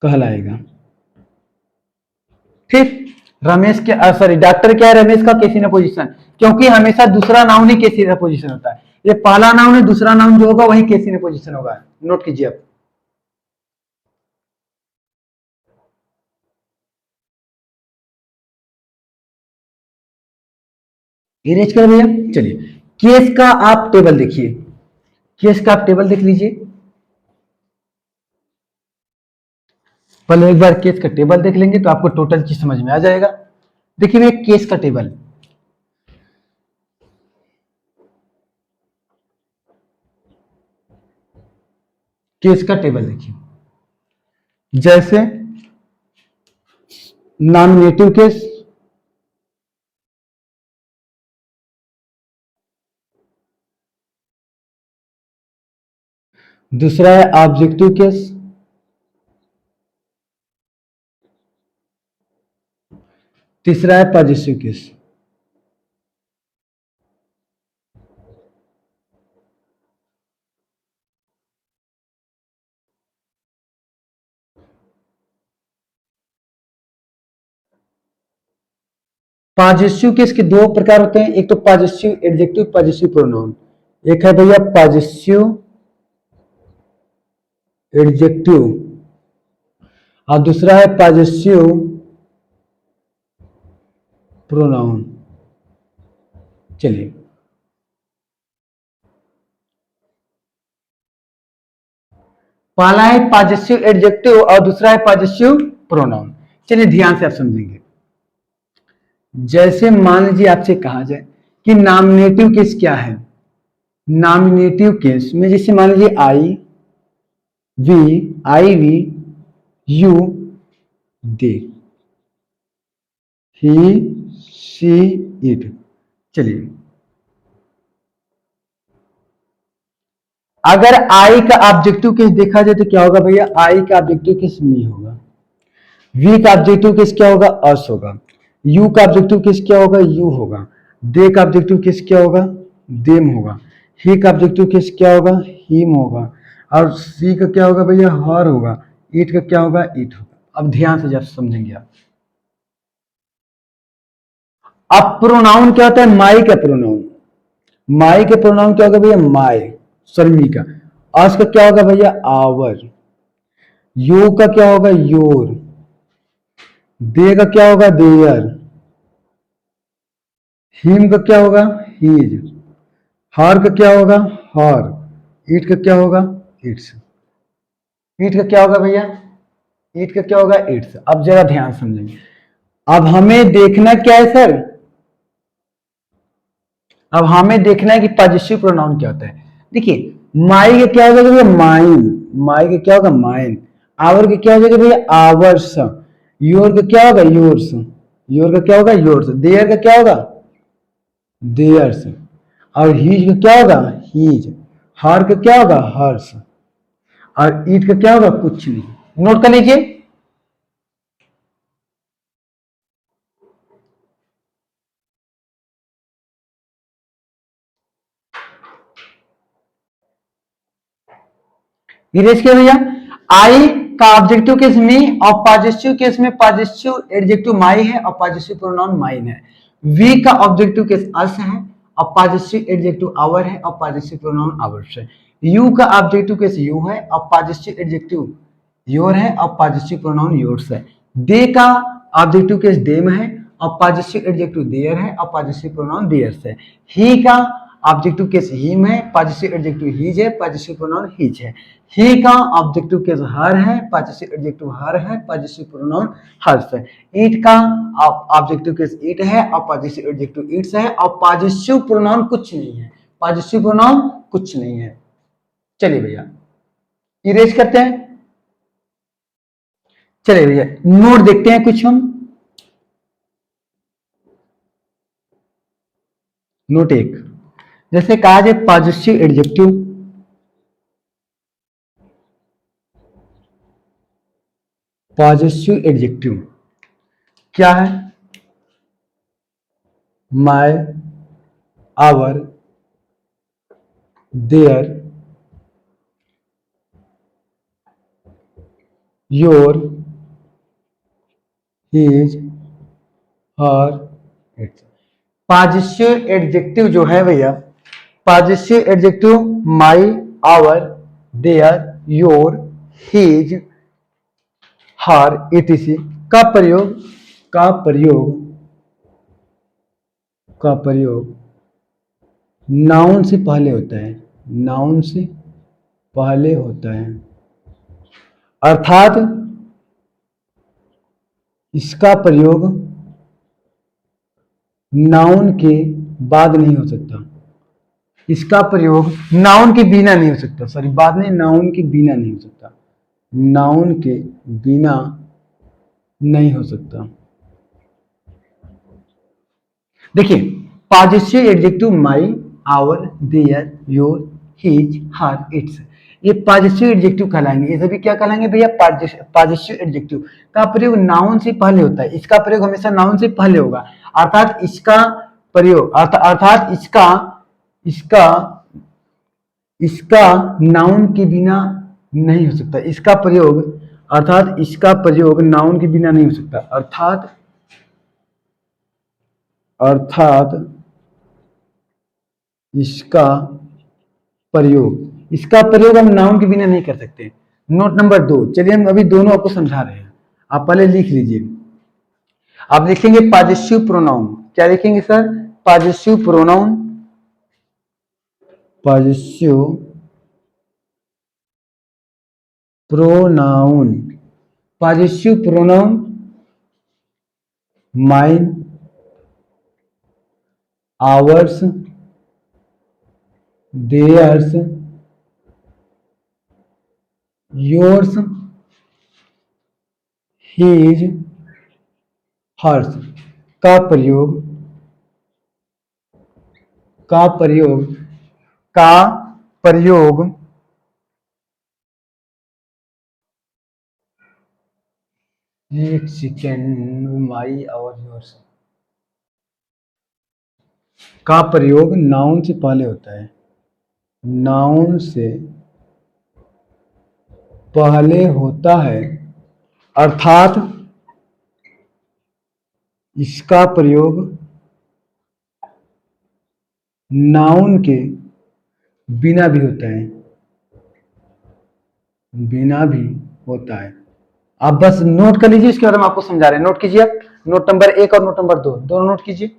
कहलाएगा। ठीक, रमेश के सॉरी डॉक्टर क्या है? रमेश का केस इन अपोजिशन, क्योंकि हमेशा दूसरा noun he case in opposition होता है। ये पहला नाउन है, दूसरा नाउन जो होगा वही केस इन अपोजिशन होगा। नोट कीजिए आप। इरेज कर भैया। चलिए, केस का आप टेबल देखिए, केस का आप टेबल देख लीजिए। पहले एक बार केस का टेबल देख लेंगे तो आपको टोटल चीज समझ में आ जाएगा। देखिए भैया, केस का टेबल, केस का टेबल देखिए। जैसे नॉमिनेटिव केस, दूसरा है ऑब्जेक्टिव केस, तीसरा है पॉजिटिव केस। पॉजिटिव केस के दो प्रकार होते हैं, एक तो पॉजिटिव एडजेक्टिव, पॉजिटिव प्रोनाउन। एक है भैया पॉजिटिव एडजेक्टिव और दूसरा है पॉजिटिव प्रोनाउन। चलिए, पहला है पॉजिटिव एडजेक्टिव और दूसरा है पॉजिटिव प्रोनाउन। चलिए ध्यान से आप समझेंगे। जैसे मान लीजिए आपसे कहा जाए कि नॉमिनेटिव केस क्या है। नॉमिनेटिव केस में जैसे मान लीजिए I we you they, he she it. चलिए, अगर आई का ऑब्जेक्टिव केस देखा जाए तो क्या होगा भैया, आई का ऑब्जेक्टिव केस मी होगा, वी का ऑब्जेक्टिव केस क्या होगा, अस होगा, यू का ऑब्जेक्टिव केस क्या होगा, यू होगा, दे का ऑब्जेक्टिव केस क्या होगा, देम होगा, ही का ऑब्जेक्टिव केस क्या होगा, हिम होगा, और सी का क्या होगा भैया, हर होगा, इट का क्या होगा, इट होगा। अब ध्यान से जब समझेंगे आप। अब प्रोनाउन क्या होता है, माई का प्रोनाउन। माई के प्रोनाउन क्या होगा भैया, माई शर्मी का। अस का क्या होगा भैया, आवर। यू का क्या होगा, योर। दे का क्या होगा, देयर। हिम का क्या होगा, हीज। हर का क्या होगा, हर। ईट का क्या होगा, इट्स। ईट का क्या होगा भैया, ईट का क्या होगा, इट्स। अब जरा ध्यान समझेंगे। अब हमें देखना क्या है सर, अब हमें देखना है कि पॉजिटिव प्रोनाउन क्या होता है। देखिए, माई का क्या होगा भैया, माइन। माई का क्या होगा, माइन। आवर का क्या हो जाएगा भैया, आवर्स। योर का क्या होगा, योर्स। योर का क्या होगा, योर्स। देयर का क्या होगा, देयर्स। और हीज का क्या होगा, हीज। हर का क्या होगा, हर्स। और ईट का क्या होगा, कुछ नहीं। नोट कर लीजिए। इरेज किया भैया। आई का ऑब्जेक्टिव केस मी और पॉजिटिव केस में पॉजिटिव एडजेक्टिव माई है और पॉजिटिव प्रोनाउन माइन है। वी का ऑब्जेक्टिव केस अस है और पॉजिटिव एडजेक्टिव आवर है और पॉजिटिव प्रोनाउन आवर्स है। यू का ऑब्जेक्टिव केस यू है और पॉजिटिव एडजेक्टिव योर है और पॉजिटिव प्रोनाउन योर्स है। दे का ऑब्जेक्टिव केस देम है और पॉजिटिव एडजेक्टिव देयर है और पॉजिटिव प्रोनाउन देयर्स है। ही का ऑब्जेक्टिव केस हिम है, पॉजिटिव एडजेक्टिव हीज है, पॉजिटिव प्रोनाउन हीज है। ही का ऑब्जेक्टिव केस हर है, पॉजिटिव एडजेक्टिव हर है, पॉजिटिव प्रोनाउन हर्स है। ईट का ऑब्जेक्टिव केस ईट है और पॉजिटिव एडजेक्टिव ईट्स है और पॉजिटिव प्रोनाउन कुछ नहीं है। पॉजिटिव प्रोनाउन कुछ नहीं है। चलिए भैया इरेज करते हैं। चलिए भैया नोट देखते हैं कुछ हम। नोट एक, जैसे कहा जाए पॉजिटिव एडजेक्टिव, पॉजिटिव एडजेक्टिव क्या है, my, our, their, your, his, her, its. Possessive adjective जो है भैया, possessive adjective my, our, their, your, his, her, etc का प्रयोग, का प्रयोग, का प्रयोग नाउन से पहले होता है। नाउन से पहले होता है, अर्थात इसका प्रयोग नाउन के बाद नहीं हो सकता। इसका प्रयोग नाउन के बिना नहीं हो सकता। सॉरी, बाद में नाउन के बिना नहीं हो सकता। नाउन के बिना नहीं हो सकता। देखिए possessive adjective my, our, their, your, his, her, its, ये पॉजिटिव एडजेक्टिव कहलाएंगे। ये सभी क्या कहलाएंगे भैया? पॉजिटिव एडजेक्टिव का प्रयोग नाउन से पहले होता है। इसका प्रयोग हमेशा नाउन से पहले होगा, अर्थात इसका प्रयोग अर्थात इसका इसका इसका नाउन के बिना नहीं हो सकता। इसका प्रयोग अर्थात इसका प्रयोग नाउन के बिना नहीं हो सकता। अर्थात इसका प्रयोग हम नाउन के बिना नहीं कर सकते। नोट नंबर 2, चलिए हम अभी दोनों आपको समझा रहे हैं, आप पहले लिख लीजिए। आप लिखेंगे पॉजिटिव प्रोनाउन। क्या लिखेंगे sir? Possessive pronoun. Possessive pronoun possessive pronoun mine, ours, theirs, yours, his, hers का प्रयोग एक सेकेंड, माई, आवर, योर्स का प्रयोग नाउन से पहले होता है। नाउन से पहले होता है, अर्थात इसका प्रयोग नाउन के बिना भी होता है। आप बस नोट कर लीजिए, इसके बारे में आपको समझा रहे हैं। नोट कीजिए आप, नोट नंबर 1 और नोट नंबर 2 दोनों नोट कीजिए।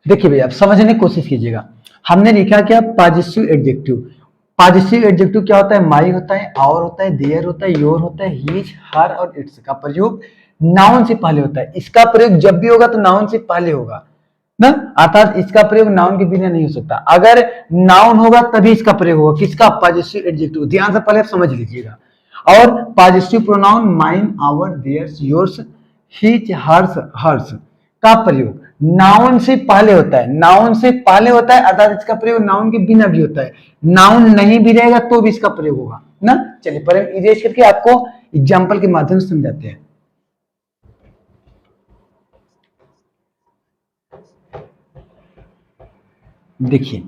देखिए भैया, आप समझने की कोशिश कीजिएगा। हमने लिखा क्या? Positive adjective. पॉजिटिव एडजेक्टिव क्या होता है? माई होता है, आवर होता है, देयर होता है, योर होता है, हिज, हर और इट्स का प्रयोग नाउन से पहले होता है। इसका प्रयोग जब भी होगा तो नाउन से पहले होगा ना, अर्थात इसका प्रयोग नाउन के बिना नहीं हो सकता। अगर नाउन होगा तभी इसका प्रयोग होगा। किसका? Possessive adjective. ध्यान से पहले समझ लीजिएगा। और possessive pronoun mine, our, theirs, yours, his, hers, hers का प्रयोग नाउन से पहले होता है। नाउन से पहले होता है, अर्थात इसका प्रयोग नाउन के बिना भी होता है। नाउन नहीं भी रहेगा तो भी इसका प्रयोग होगा ना। चलिए पर इरेज करके आपको एग्जाम्पल के माध्यम से समझाते हैं। देखिए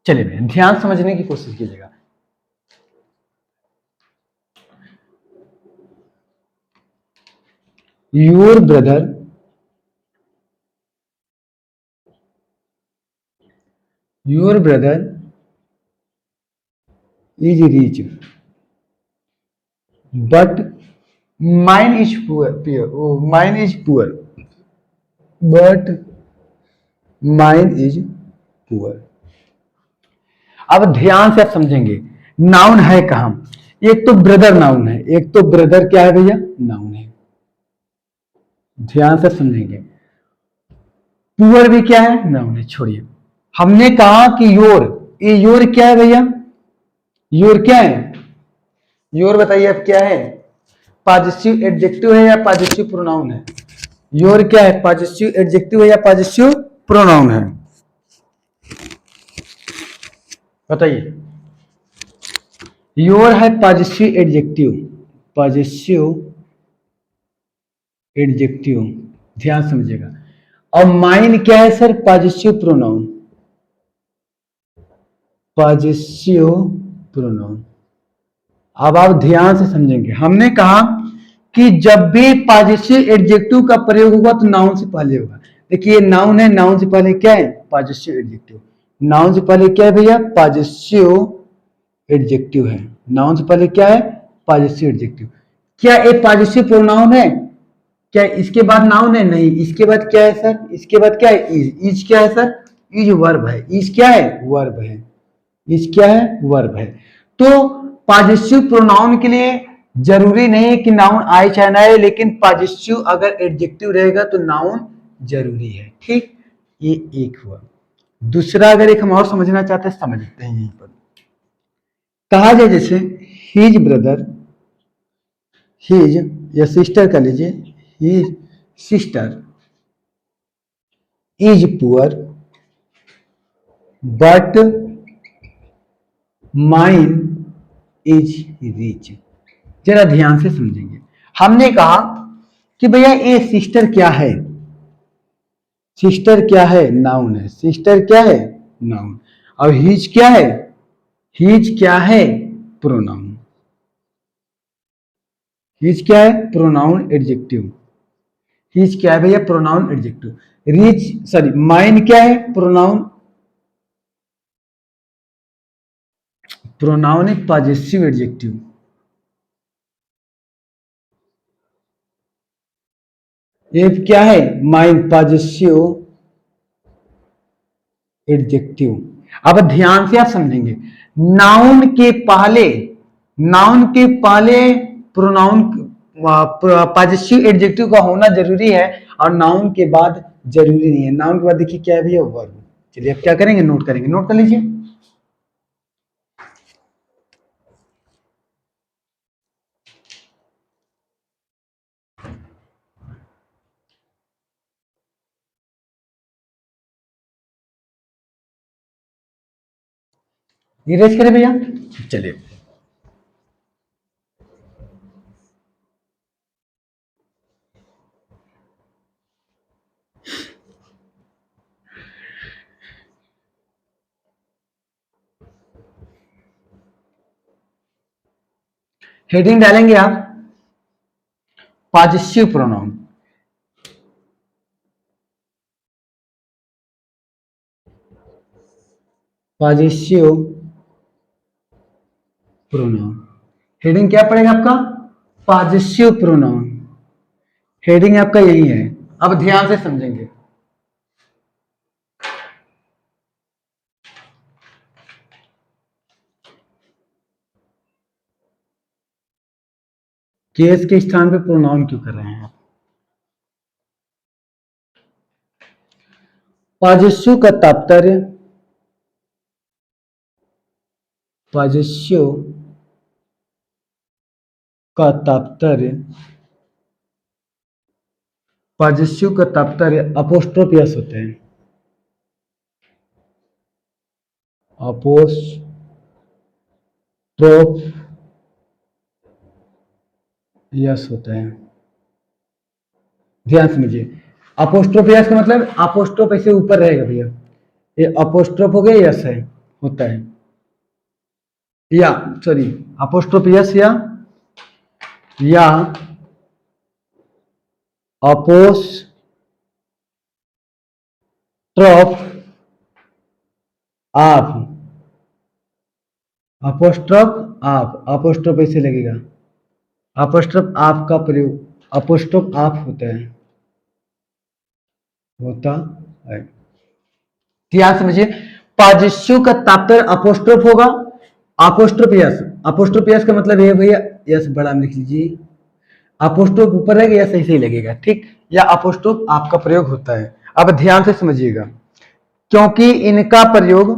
चलिए भैया, ध्यान समझने की कोशिश कीजिएगा। Your brother is rich but mine is poor। अब ध्यान से आप समझेंगे, नाउन है कहां? एक तो ब्रदर नाउन है, एक तो ब्रदर क्या है भैया? नाउन है। ध्यान से समझेंगे। पुअर भी क्या है? नाउन है। छोड़िए, हमने कहा कि योर, ये योर क्या है भैया? योर क्या है? योर बताइए अब क्या है? पॉजिटिव एडजेक्टिव है या पॉजिटिव प्रोनाउन है? योर क्या है? पॉजिटिव एडजेक्टिव है या पॉजिटिव प्रोनाउन है? बताइए। योर है पॉजिटिव एडजेक्टिव, ध्यान समझिएगा। और माइन क्या है सर? Possessive pronoun. अब आप ध्यान से समझेंगे। हमने कहा कि जब भी पॉजिटिव एडजेक्टिव का प्रयोग होगा तो नाउन से पहले होगा। देखिए नाउन है, नाउन से पहले क्या है? Positive adjective. नाउन से पहले क्या है भैया? पॉजिटिव एडजेक्टिव है। नाउन से पहले क्या है? Positive adjective. क्या एक पॉजिटिव प्रोनाउन है? क्या इसके बाद नाउन है? नहीं। इसके बाद क्या है सर? इसके बाद क्या है? इज। इज क्या है सर? इज वर्ब है। इज क्या है? वर्ब है। इज क्या है, वर्ब है। तो पॉजिटिव प्रोनाउन के लिए जरूरी नहीं है कि नाउन आए चाहे ना आए, लेकिन पॉजिटिव अगर एडजेक्टिव रहेगा तो नाउन जरूरी है। ठीक, ये एक हुआ। दूसरा अगर एक हम और समझना चाहते हैं, समझ लेते हैं। यहीं पर कहा जाए जैसे हिज ब्रदर, हिज या सिस्टर का लीजिए, his sister is poor but mine is rich. जरा ध्यान से समझेंगे। हमने कहा कि भैया ये सिस्टर क्या है, सिस्टर क्या है, नाउन है। सिस्टर क्या है, नाउन। और हिज क्या है, हिज क्या है, प्रोनाउन। हिज क्या है, प्रोनाउन एडजेक्टिव। हिज क्या है भैया, pronoun adjective. Rich sorry mine क्या है, प्रोनाउन, प्रोनाउन है पॉजेसिव एडजेक्टिव। ये क्या है, माइन पॉजेसिव एडजेक्टिव। अब ध्यान से आप समझेंगे, नाउन के पहले, नाउन के पहले प्रोनाउन पॉजिटिव एडजेक्टिव का होना जरूरी है, और नाउन के बाद जरूरी नहीं है। नाउन के बाद देखिए क्या है भैया, वर्ब। चलिए अब क्या करेंगे, नोट करेंगे, नोट कर लीजिए। इरेज करें भैया, चलिए। हेडिंग डालेंगे आप positive pronoun. Possessive pronoun, heading क्या पड़ेगा आपका, पॉजिटिव प्रोनाउन। हेडिंग आपका यही है। अब ध्यान से समझेंगे। केस के स्थान पे प्रोनाउन क्यों कर रहे हैं आप। पॉजिटिव का तात्पर्य, पॉजिटिव का तात्पर्य, पॉजिटिव का तात्पर्य अपोस्ट्रोफ यस होते हैं। अपोस्ट्रोफ यस होते हैं। ध्यान समझिए, अपोस्ट्रोफ यस का मतलब अपोस्ट्रोफ ऐसे ऊपर रहेगा भैया, ये अपोस्ट्रोफ हो गया, यस है, होता है। या सॉरी, अपोस्ट्रोफ यस या अपोस्ट्रोफ आप, अपोस्ट्रोफ आप, अपोस्ट्रोफ ऐसे लगेगा, अपोस्ट्रोफ आप का प्रयोग, अपोस्ट्रोफ आप होता है, होता है। ध्यान समझिए, पॉजिटिव का तात्पर्य अपोस्ट्रोफ होगा, अपोस्ट्रोफ यस, अपोस्ट्रोफ यस का मतलब ये भैया, यस बड़ा लिख लीजिए, अपोस्ट्रोफ ऊपर रहेगा यस ऐसे ही लगेगा, ठीक, या अपोस्ट्रोफ आपका प्रयोग होता है। अब ध्यान से समझिएगा, क्योंकि इनका प्रयोग,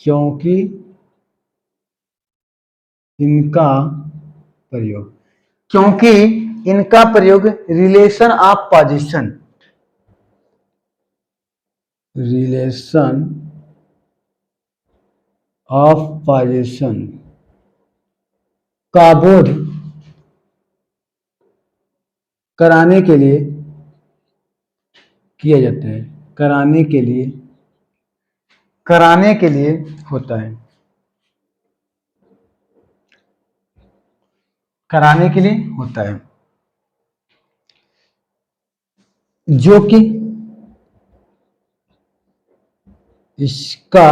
क्योंकि इनका प्रयोग, क्योंकि इनका प्रयोग relation of position, relation of position का बोध कराने के लिए किया जाता है, कराने के लिए, कराने के लिए होता है, कराने के लिए होता है, जो कि इसका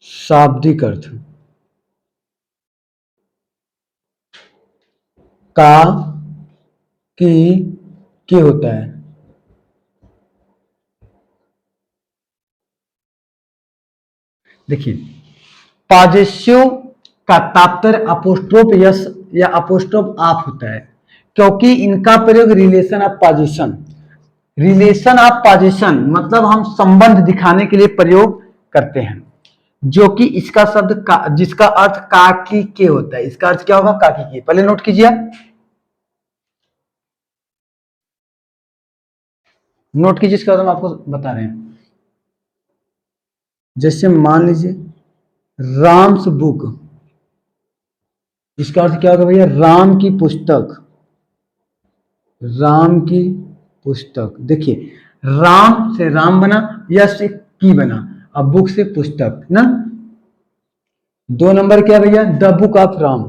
शाब्दिक अर्थ का कि होता है, देखिए पॉजेसिव का तात्पर्य अपोस्ट्रोफ यस या अपोस्ट्रोफ आप होता है, क्योंकि इनका प्रयोग relation of position, relation of position मतलब हम संबंध दिखाने के लिए प्रयोग करते हैं, जो कि इसका शब्द जिसका अर्थ काकी के होता है। इसका अर्थ क्या होगा? काकी के। पहले नोट कीजिए, नोट कीजिए इसका अर्थ हम आपको बता रहे हैं। जैसे मान लीजिए राम्स बुक, इसका अर्थ क्या होगा भैया? राम की पुस्तक, राम की पुस्तक। देखिए राम से राम बना, यश से की बना, अब बुक से पुस्तक ना। 2 नंबर क्या भैया? The book of Ram,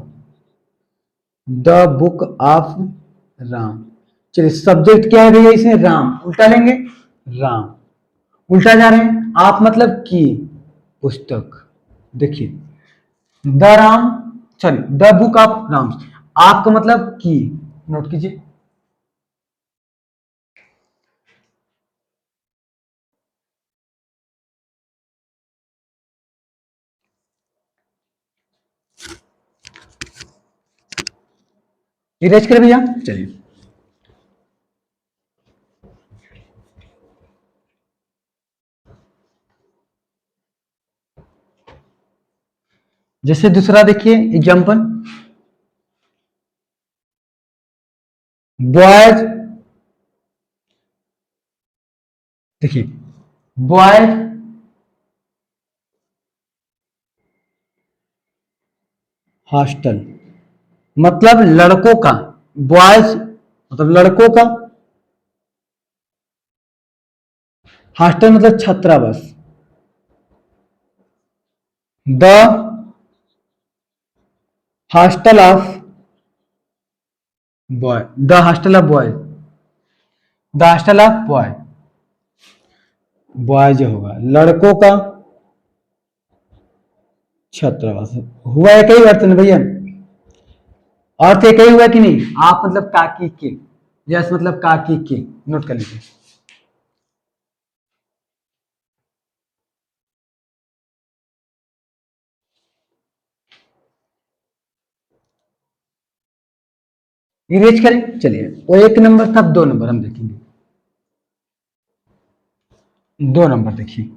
the book of Ram. चलिए सब्जेक्ट क्या है भैया इसमें? राम, उल्टा लेंगे राम, उल्टा जा रहे हैं। आप मतलब की पुस्तक। देखिए the Ram, sorry the book of Ram, आपका मतलब की, नोट कीजिए। इरेज करें भैया, चलिए जैसे दूसरा देखिए एग्जांपल, बॉयज, देखिए बॉयज हॉस्टल मतलब लड़कों का, बॉयज मतलब लड़कों का, हॉस्टल मतलब छात्रावास। The hostel of boy, the hostel of boy, the hostel of boy, boy जो होगा लड़कों का छात्रावास। हुआ एक ही अर्थ ना भैया? अर्थ एक ही हुआ कि नहीं? आप मतलब काकी के, यस मतलब काकी के, नोट कर लीजिए। इरेज करें, चलिए वो 1 नंबर था, 2 नंबर हम देखेंगे। 2 नंबर देखिए,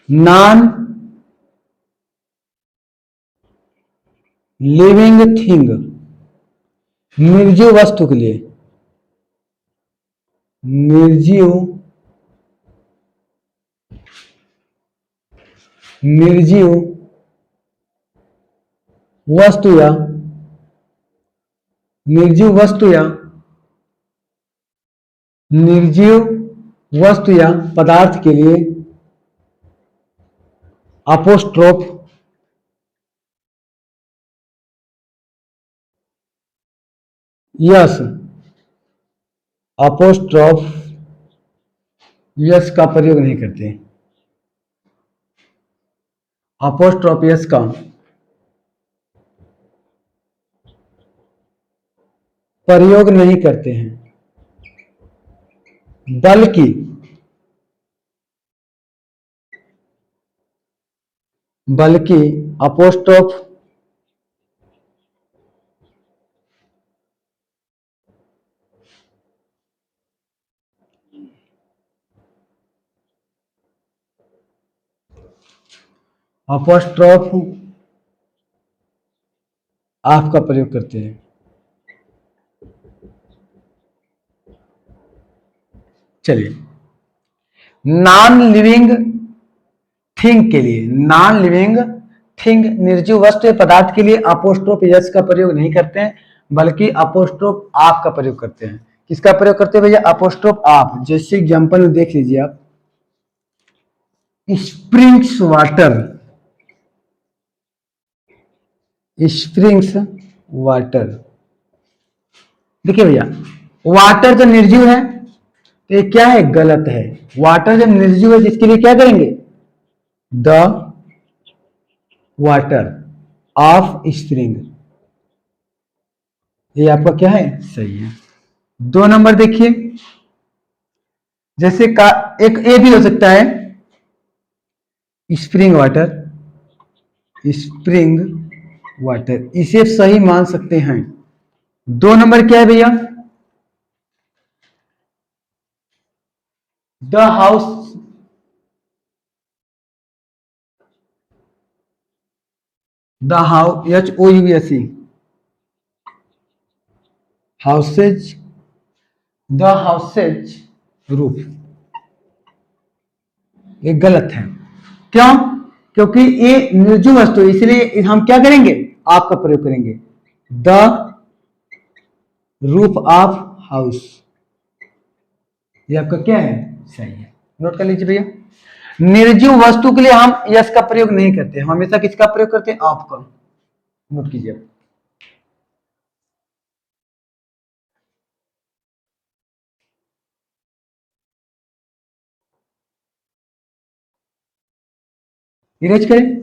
नॉन लिविंग थिंग, निर्जीव वस्तु के लिए, निर्जीव, निर्जीव वस्तु या निर्जीव वस्तु या निर्जीव वस्तु या पदार्थ के लिए अपोस्ट्रोफ यस, अपोस्ट्रोफ यस का प्रयोग नहीं करते, अपोस्ट्रोफ यस का प्रयोग नहीं करते हैं, बल्कि बल्कि अपोस्ट्रोफ अपोस्ट्रोफ ऑफ का प्रयोग करते हैं। चलिए नॉन लिविंग थिंग के लिए, नॉन लिविंग थिंग निर्जीव वस्तु या पदार्थ के लिए अपोस्ट्रोफ यस का प्रयोग नहीं करते हैं, बल्कि अपोस्ट्रोफ आप का प्रयोग करते हैं। किसका प्रयोग करते हैं भैया? अपोस्ट्रोफ आप। जैसे एग्जांपल में देख लीजिए आप, स्प्रिंग्स वाटर, स्प्रिंग्स वाटर। देखिए भैया वाटर जो निर्जीव है तो ये क्या है? गलत है। वाटर जब निर्जीव है जिसके लिए क्या करेंगे? द वाटर ऑफ स्प्रिंग, ये आपका क्या है? सही है। दो नंबर देखिए, जैसे का एक ए भी हो सकता है, स्प्रिंग वाटर, स्प्रिंग वाटर, इसे सही मान सकते हैं। दो नंबर क्या है भैया, the house, the house, HOUSE, houses, the houses roof, ये गलत है। क्यों? क्योंकि ये निर्जीव वस्तु है, इसलिए हम क्या करेंगे, आपका प्रयोग करेंगे, द रूफ ऑफ हाउस, ये आपका क्या है, सही है, नोट कर लीजिए भैया। निर्जीव वस्तु के लिए हम यस का प्रयोग नहीं करते, हम हमेशा किसका प्रयोग करते हैं, ऑफ का, नोट कीजिए। इरेज करें,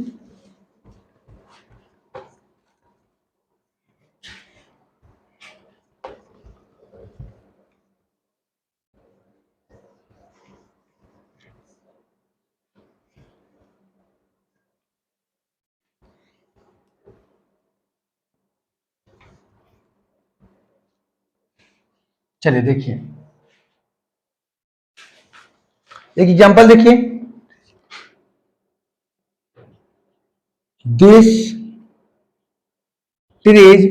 चलिए देखिए, एक एग्जांपल देखिए, this trees,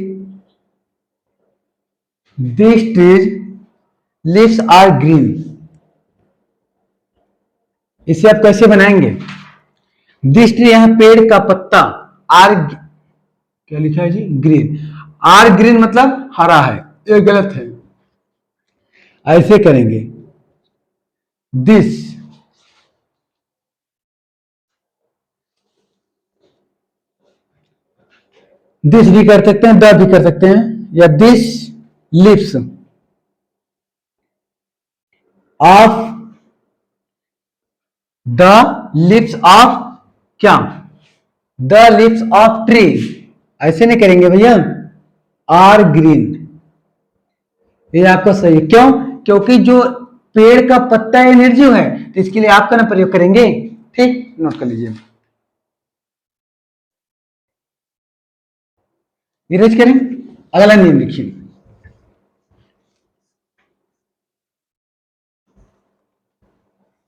this trees leaves are green, इसे आप कैसे बनाएंगे, दिस ट्री, यहां पेड़ का पत्ता, आर क्या लिखा है जी, ग्रीन, आर ग्रीन मतलब हरा है, ये गलत है, ऐसे करेंगे, दिस, दिस भी कर सकते हैं, द भी कर सकते हैं, या this lips of, the lips of क्या, द लिप्स ऑफ ट्री, ऐसे नहीं करेंगे भैया, आर ग्रीन, ये आपका सही है। क्यों? क्योंकि जो पेड़ का पत्ता है निर्जीव है, तो इसके लिए आपका ना प्रयोग करेंगे, ठीक, नोट कर लीजिए, इरेज करें, अगला नियम लिखिए,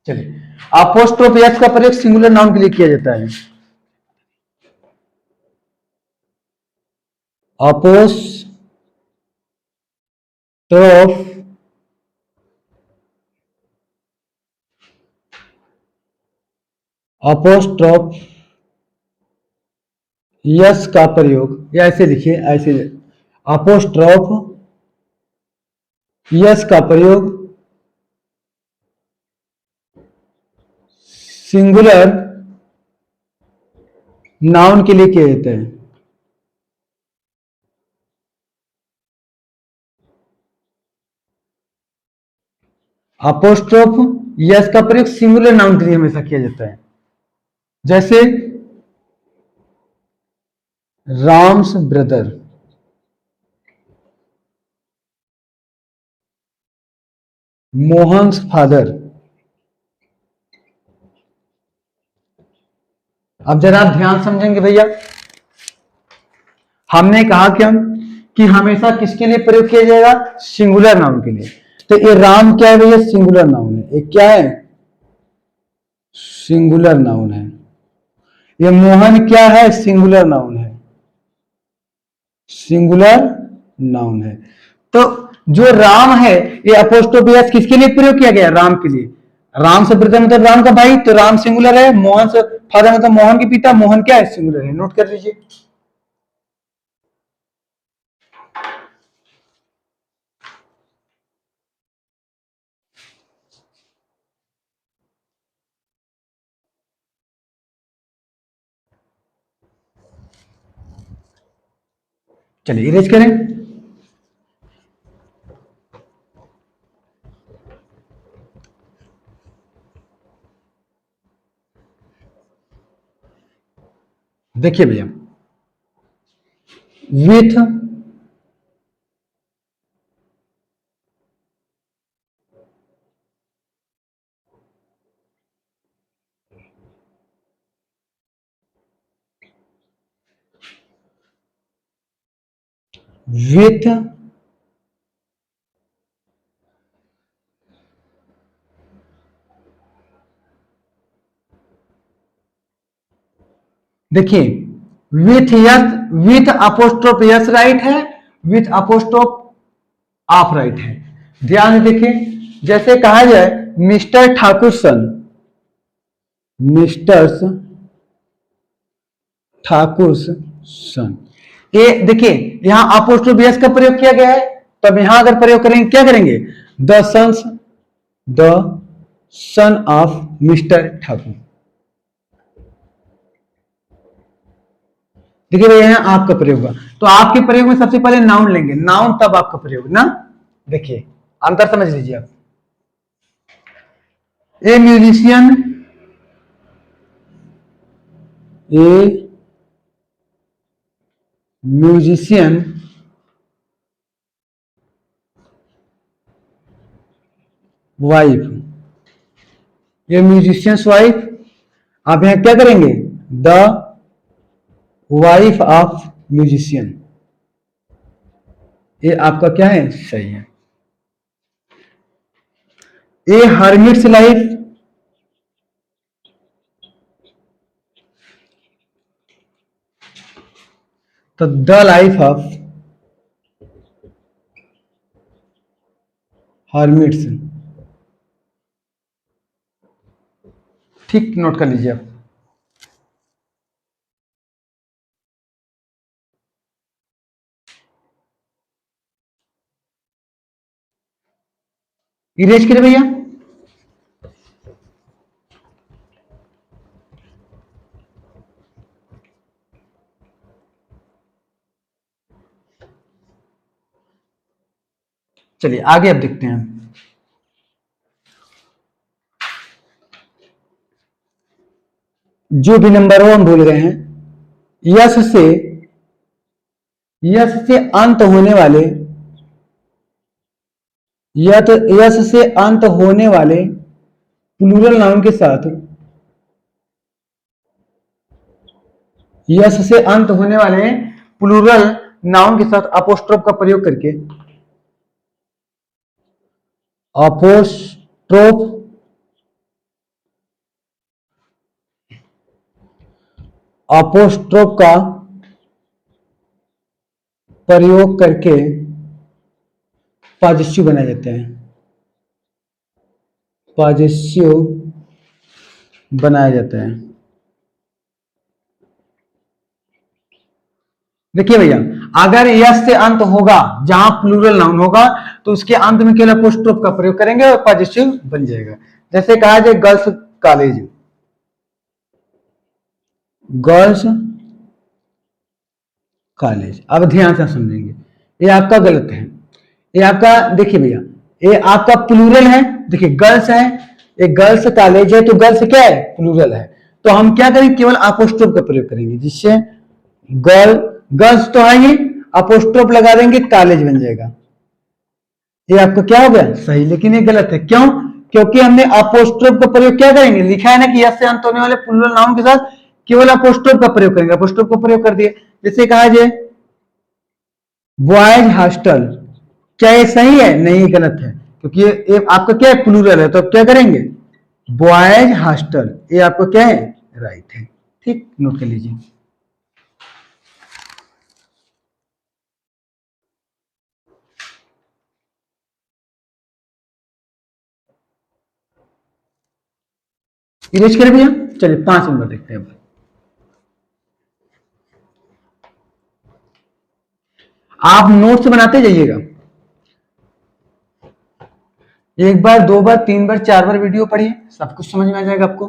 चलिए, अपोस्ट्रोफ एस का प्रयोग सिंगुलर नाउन के लिए किया जाता है, अपोस्ट्रोफ अपोस्ट्रोफ यस का प्रयोग, या ऐसे लिखिए, ऐसे, अपोस्ट्रोफ यस का प्रयोग सिंगुलर नाउन के लिए किया जाता है, अपोस्ट्रोफ यस का प्रयोग सिंगुलर नाउन के लिए हमेशा किया जाता है, जैसे राम्स ब्रदर, मोहन्स फादर। अब जरा आप ध्यान समझेंगे भैया, हमने कहा कि हम कि हमेशा किसके लिए प्रयोग किया जाएगा, सिंगुलर नाउन के लिए, तो ये राम क्या है भैया, सिंगुलर नाउन है, ये क्या है, सिंगुलर नाउन है, ये मोहन क्या है, सिंगुलर नाउन है, सिंगुलर नाउन है, तो जो राम है, ये अपोस्ट्रोफियस किसके लिए प्रयोग किया गया, राम के लिए, राम से ब्रदर मतलब राम का भाई, तो राम सिंगुलर है, मोहन से फादर मतलब मोहन के पिता, मोहन क्या है, सिंगुलर है, नोट कर लीजिए, चलिए इरेज करें, देखिए भैया, विथ विथ देखिए with yes, with apostrophe yes right है, विथ अपोस्ट्रोफ आप राइट है। ध्यान से देखिए, जैसे कहा जाए मिस्टर ठाकुर सन, मिस्टर ठाकुर सन, ये देखिए यहां अपोस्ट्रोफ यस का प्रयोग किया गया है, तब यहां अगर प्रयोग करेंगे क्या करेंगे, the sons, the son of mister Thakur. देखिए भैया यहाँ आपका प्रयोग हुआ, तो आपके प्रयोग में सबसे पहले नाउन लेंगे, नाउन तब आपका प्रयोग ना। देखिए अंतर समझ लीजिए आप, ए म्यूजिशियन, ए म्यूजिशियन वाइफ, ये म्यूजिशियंस वाइफ, आप यहां क्या करेंगे, द वाइफ ऑफ म्यूजिशियन, ये आपका क्या है, सही है। ए हर्मिट्स लाइफ, तो द लाइफ ऑफ हर्मिट्स, ठीक नोट कर लीजिए आप। इरेज करें भैया, चलिए आगे अब देखते हैं। जो भी नंबर हो हम भूल गए हैं, यस से, यस से अंत होने वाले, या तो यस से अंत होने वाले प्लूरल नाउन के साथ, यस से अंत होने वाले प्लूरल नाउन के साथ अपोस्ट्रोफ का प्रयोग करके, अपोस्ट्रोफ, अपोस्ट्रोफ का प्रयोग करके पॉजिटिव बनाए जाते हैं, पॉजिटिव बनाया जाता है। देखिए भैया, अगर यस से अंत होगा जहां प्लूरल नाउन होगा तो उसके अंत में केवल अपोस्ट्रोफ का प्रयोग करेंगे और पॉजिटिव बन जाएगा। जैसे कहा जाए गर्ल्स कॉलेज, गर्ल्स कॉलेज। अब ध्यान से समझेंगे, ये आपका गलत है, ये आपका देखिए भैया, ये आपका प्लूरल है, देखिए गर्ल्स है, ये गर्ल्स कॉलेज है, तो गर्ल्स क्या है, प्लूरल है, तो हम क्या करेंगे, केवल अपोस्ट्रोफ का प्रयोग करेंगे, जिससे गर्ल, गर्ल्स तो है ही, अपोस्ट्रोफ लगा देंगे, कॉलेज बन जाएगा। ये आपका क्या हो गया, सही, लेकिन ये गलत है, क्यों, क्योंकि हमने अपोस्ट्रोफ का प्रयोग क्या करेंगे, लिखा है ना कि यस से अंत होने वाले प्लूरल नाउन के साथ केवल अपोस्ट्रोफ का प्रयोग करेंगे, अपोस्ट्रोफ का प्रयोग कर दिए। जैसे कहा जाए बॉयज हॉस्टल, क्या ये सही है, नहीं गलत है, क्योंकि ये आपका क्या है, प्लूरल है, तो क्या करेंगे, बॉयज हॉस्टल, ये आपको क्या है, राइट है, ठीक नोट कर लीजिए। इरेज करें भैया, चलिए 5 नंबर देखते हैं। आप नोट्स बनाते जाइएगा, एक बार, 2 बार, 3 बार, 4 बार वीडियो पढ़िए, सब कुछ समझ में आ जाएगा आपको।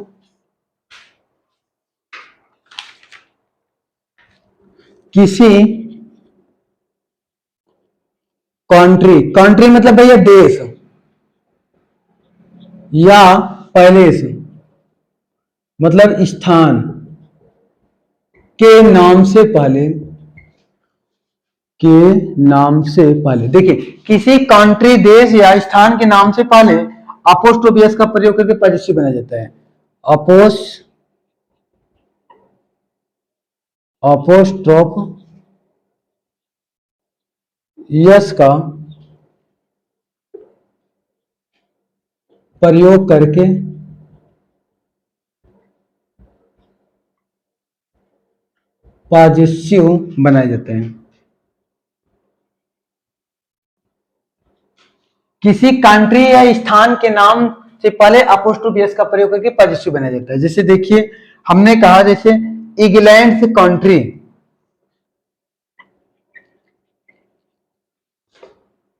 किसी कंट्री, कंट्री मतलब भैया देश या पैलेस, मतलब स्थान के नाम से पहले, के नाम से पहले, देखिए किसी कंट्री देश या स्थान के नाम से पहले अपोस्ट्रोफ एस का प्रयोग करके पॉजिटिव बनाया जाता है। अपोस्ट्रोफ यस का प्रयोग करके पॉजिटिव बनाए जाते हैं। किसी कंट्री या स्थान के नाम से पहले अपोस्ट्रोफी एस का प्रयोग करके पॉजिटिव बनाया जाता है। जैसे देखिए हमने कहा जैसे England country,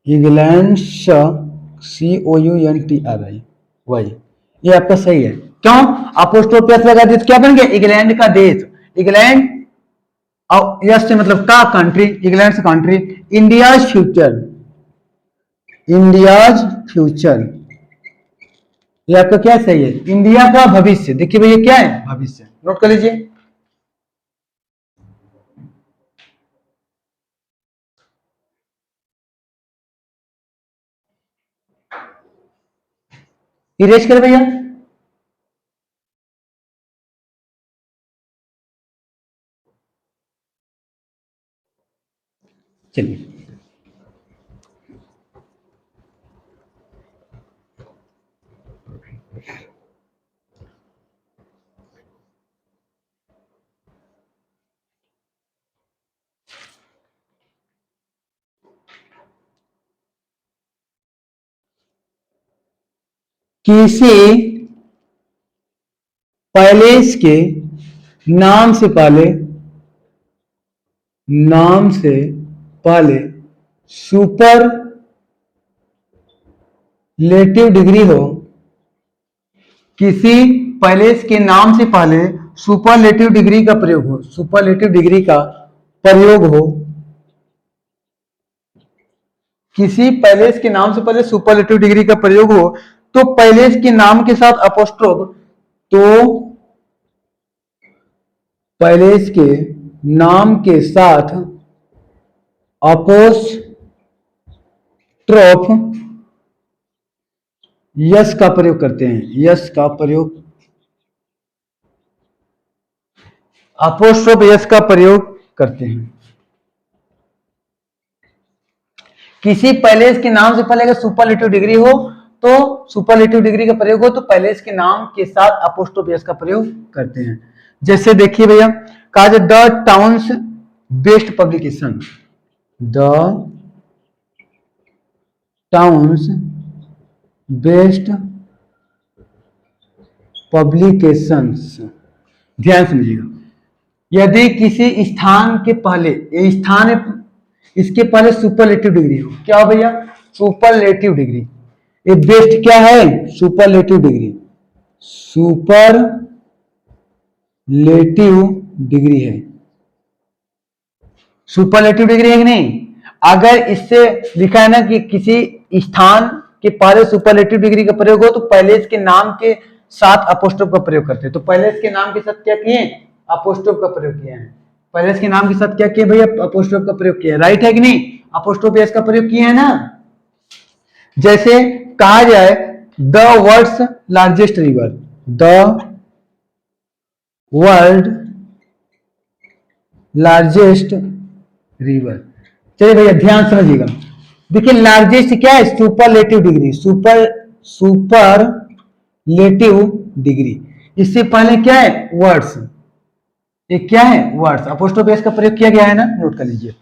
England COUNTRI Y, ये आपका सही है। क्यों अपोस्ट्रोफी एस लगा दिया तो क्या बन गया इंग्लैंड का देश, इंग्लैंड और यस से मतलब का कंट्री, इंग्लैंड से country, India's future, India's future, ये आपका क्या सही है, इंडिया का भविष्य। देखिए भैया क्या है भविष्य, नोट कर लीजिए। इरेज कर भैया, चलिए किसी पैलेस के नाम से पहले, नाम से पहले सुपरलेटिव डिग्री हो, किसी पैलेस के नाम से पहले सुपरलेटिव डिग्री का प्रयोग हो, सुपरलेटिव डिग्री का प्रयोग हो, किसी पैलेस के नाम से पहले सुपरलेटिव डिग्री का प्रयोग हो तो पैलेस के नाम के साथ अपोस्ट्रोफ, तो पैलेस के नाम के साथ अपोस्ट्रोफ यस का प्रयोग करते हैं, यस का प्रयोग, अपोस्ट्रोफ यस का प्रयोग करते हैं। किसी पैलेस के नाम से पहले अगर सुपरलेटिव डिग्री हो तो सुपरलेटिव डिग्री का प्रयोग हो तो पैलेस के नाम के साथ अपोस्ट्रोफ यस का प्रयोग करते हैं। जैसे देखिए भैया कहा जाए the towns best publication, the towns best publications, ध्यान समझिएगा, यदि किसी स्थान के पहले, ये स्थान है, इसके पहले सुपरलेटिव डिग्री हो, क्या हो भैया सुपरलेटिव डिग्री, ये बेस्ट क्या है सुपरलेटिव डिग्री, सुपरलेटिव डिग्री है, सुपरलेटिव डिग्री है कि नहीं। अगर इससे लिखा है ना कि किसी स्थान के पहले सुपरलेटिव डिग्री का प्रयोग हो तो पैलेस के नाम के साथ अपोस्ट्रोफ का प्रयोग करते हैं, तो पैलेस के नाम के साथ क्या किए अपोस्ट्रोफ का प्रयोग किया है, पैलेस के नाम के साथ क्या किया भैया अपोस्ट्रोफ का प्रयोग किया है, राइट है कि नहीं, अपोस्ट्रोफ एस का प्रयोग किया है ना। जैसे कहा जाए the world's largest river, the world largest river, चलिए भैया ध्यान समझिएगा, देखिए लार्जेस्ट क्या है सुपरलेटिव डिग्री, सुपरलेटिव डिग्री, इससे पहले क्या है वर्ड्स, ये क्या है वर्ड्स, अपोस्ट्रोफ एस का प्रयोग किया गया है ना, नोट कर लीजिए।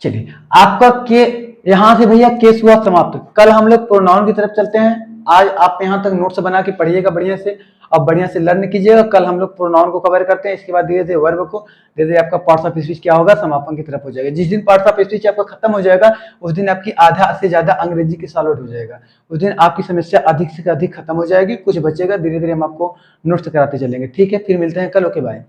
चलिए आपका के यहां से भैया केस हुआ समाप्त, कल हम लोग प्रोनाउन की तरफ चलते हैं। आज आप यहां तक नोट्स बना के पढ़िएगा बढ़िया से और बढ़िया से लर्न कीजिएगा, कल हम लोग प्रोनाउन को कवर करते हैं, इसके बाद धीरे धीरे वर्ब को, धीरे धीरे आपका पार्ट्स ऑफ स्पीच क्या होगा समापन की तरफ हो जाएगा। जिस दिन पार्ट्स ऑफ स्पीच आपका खत्म हो जाएगा उस दिन आपकी आधा से ज्यादा अंग्रेजी की सॉल्व हो जाएगा, उस दिन आपकी समस्या अधिक से अधिक खत्म हो जाएगी, कुछ बचेगा, धीरे धीरे हम आपको नोट्स कराते चलेंगे। ठीक है फिर मिलते हैं कल, ओके बाय।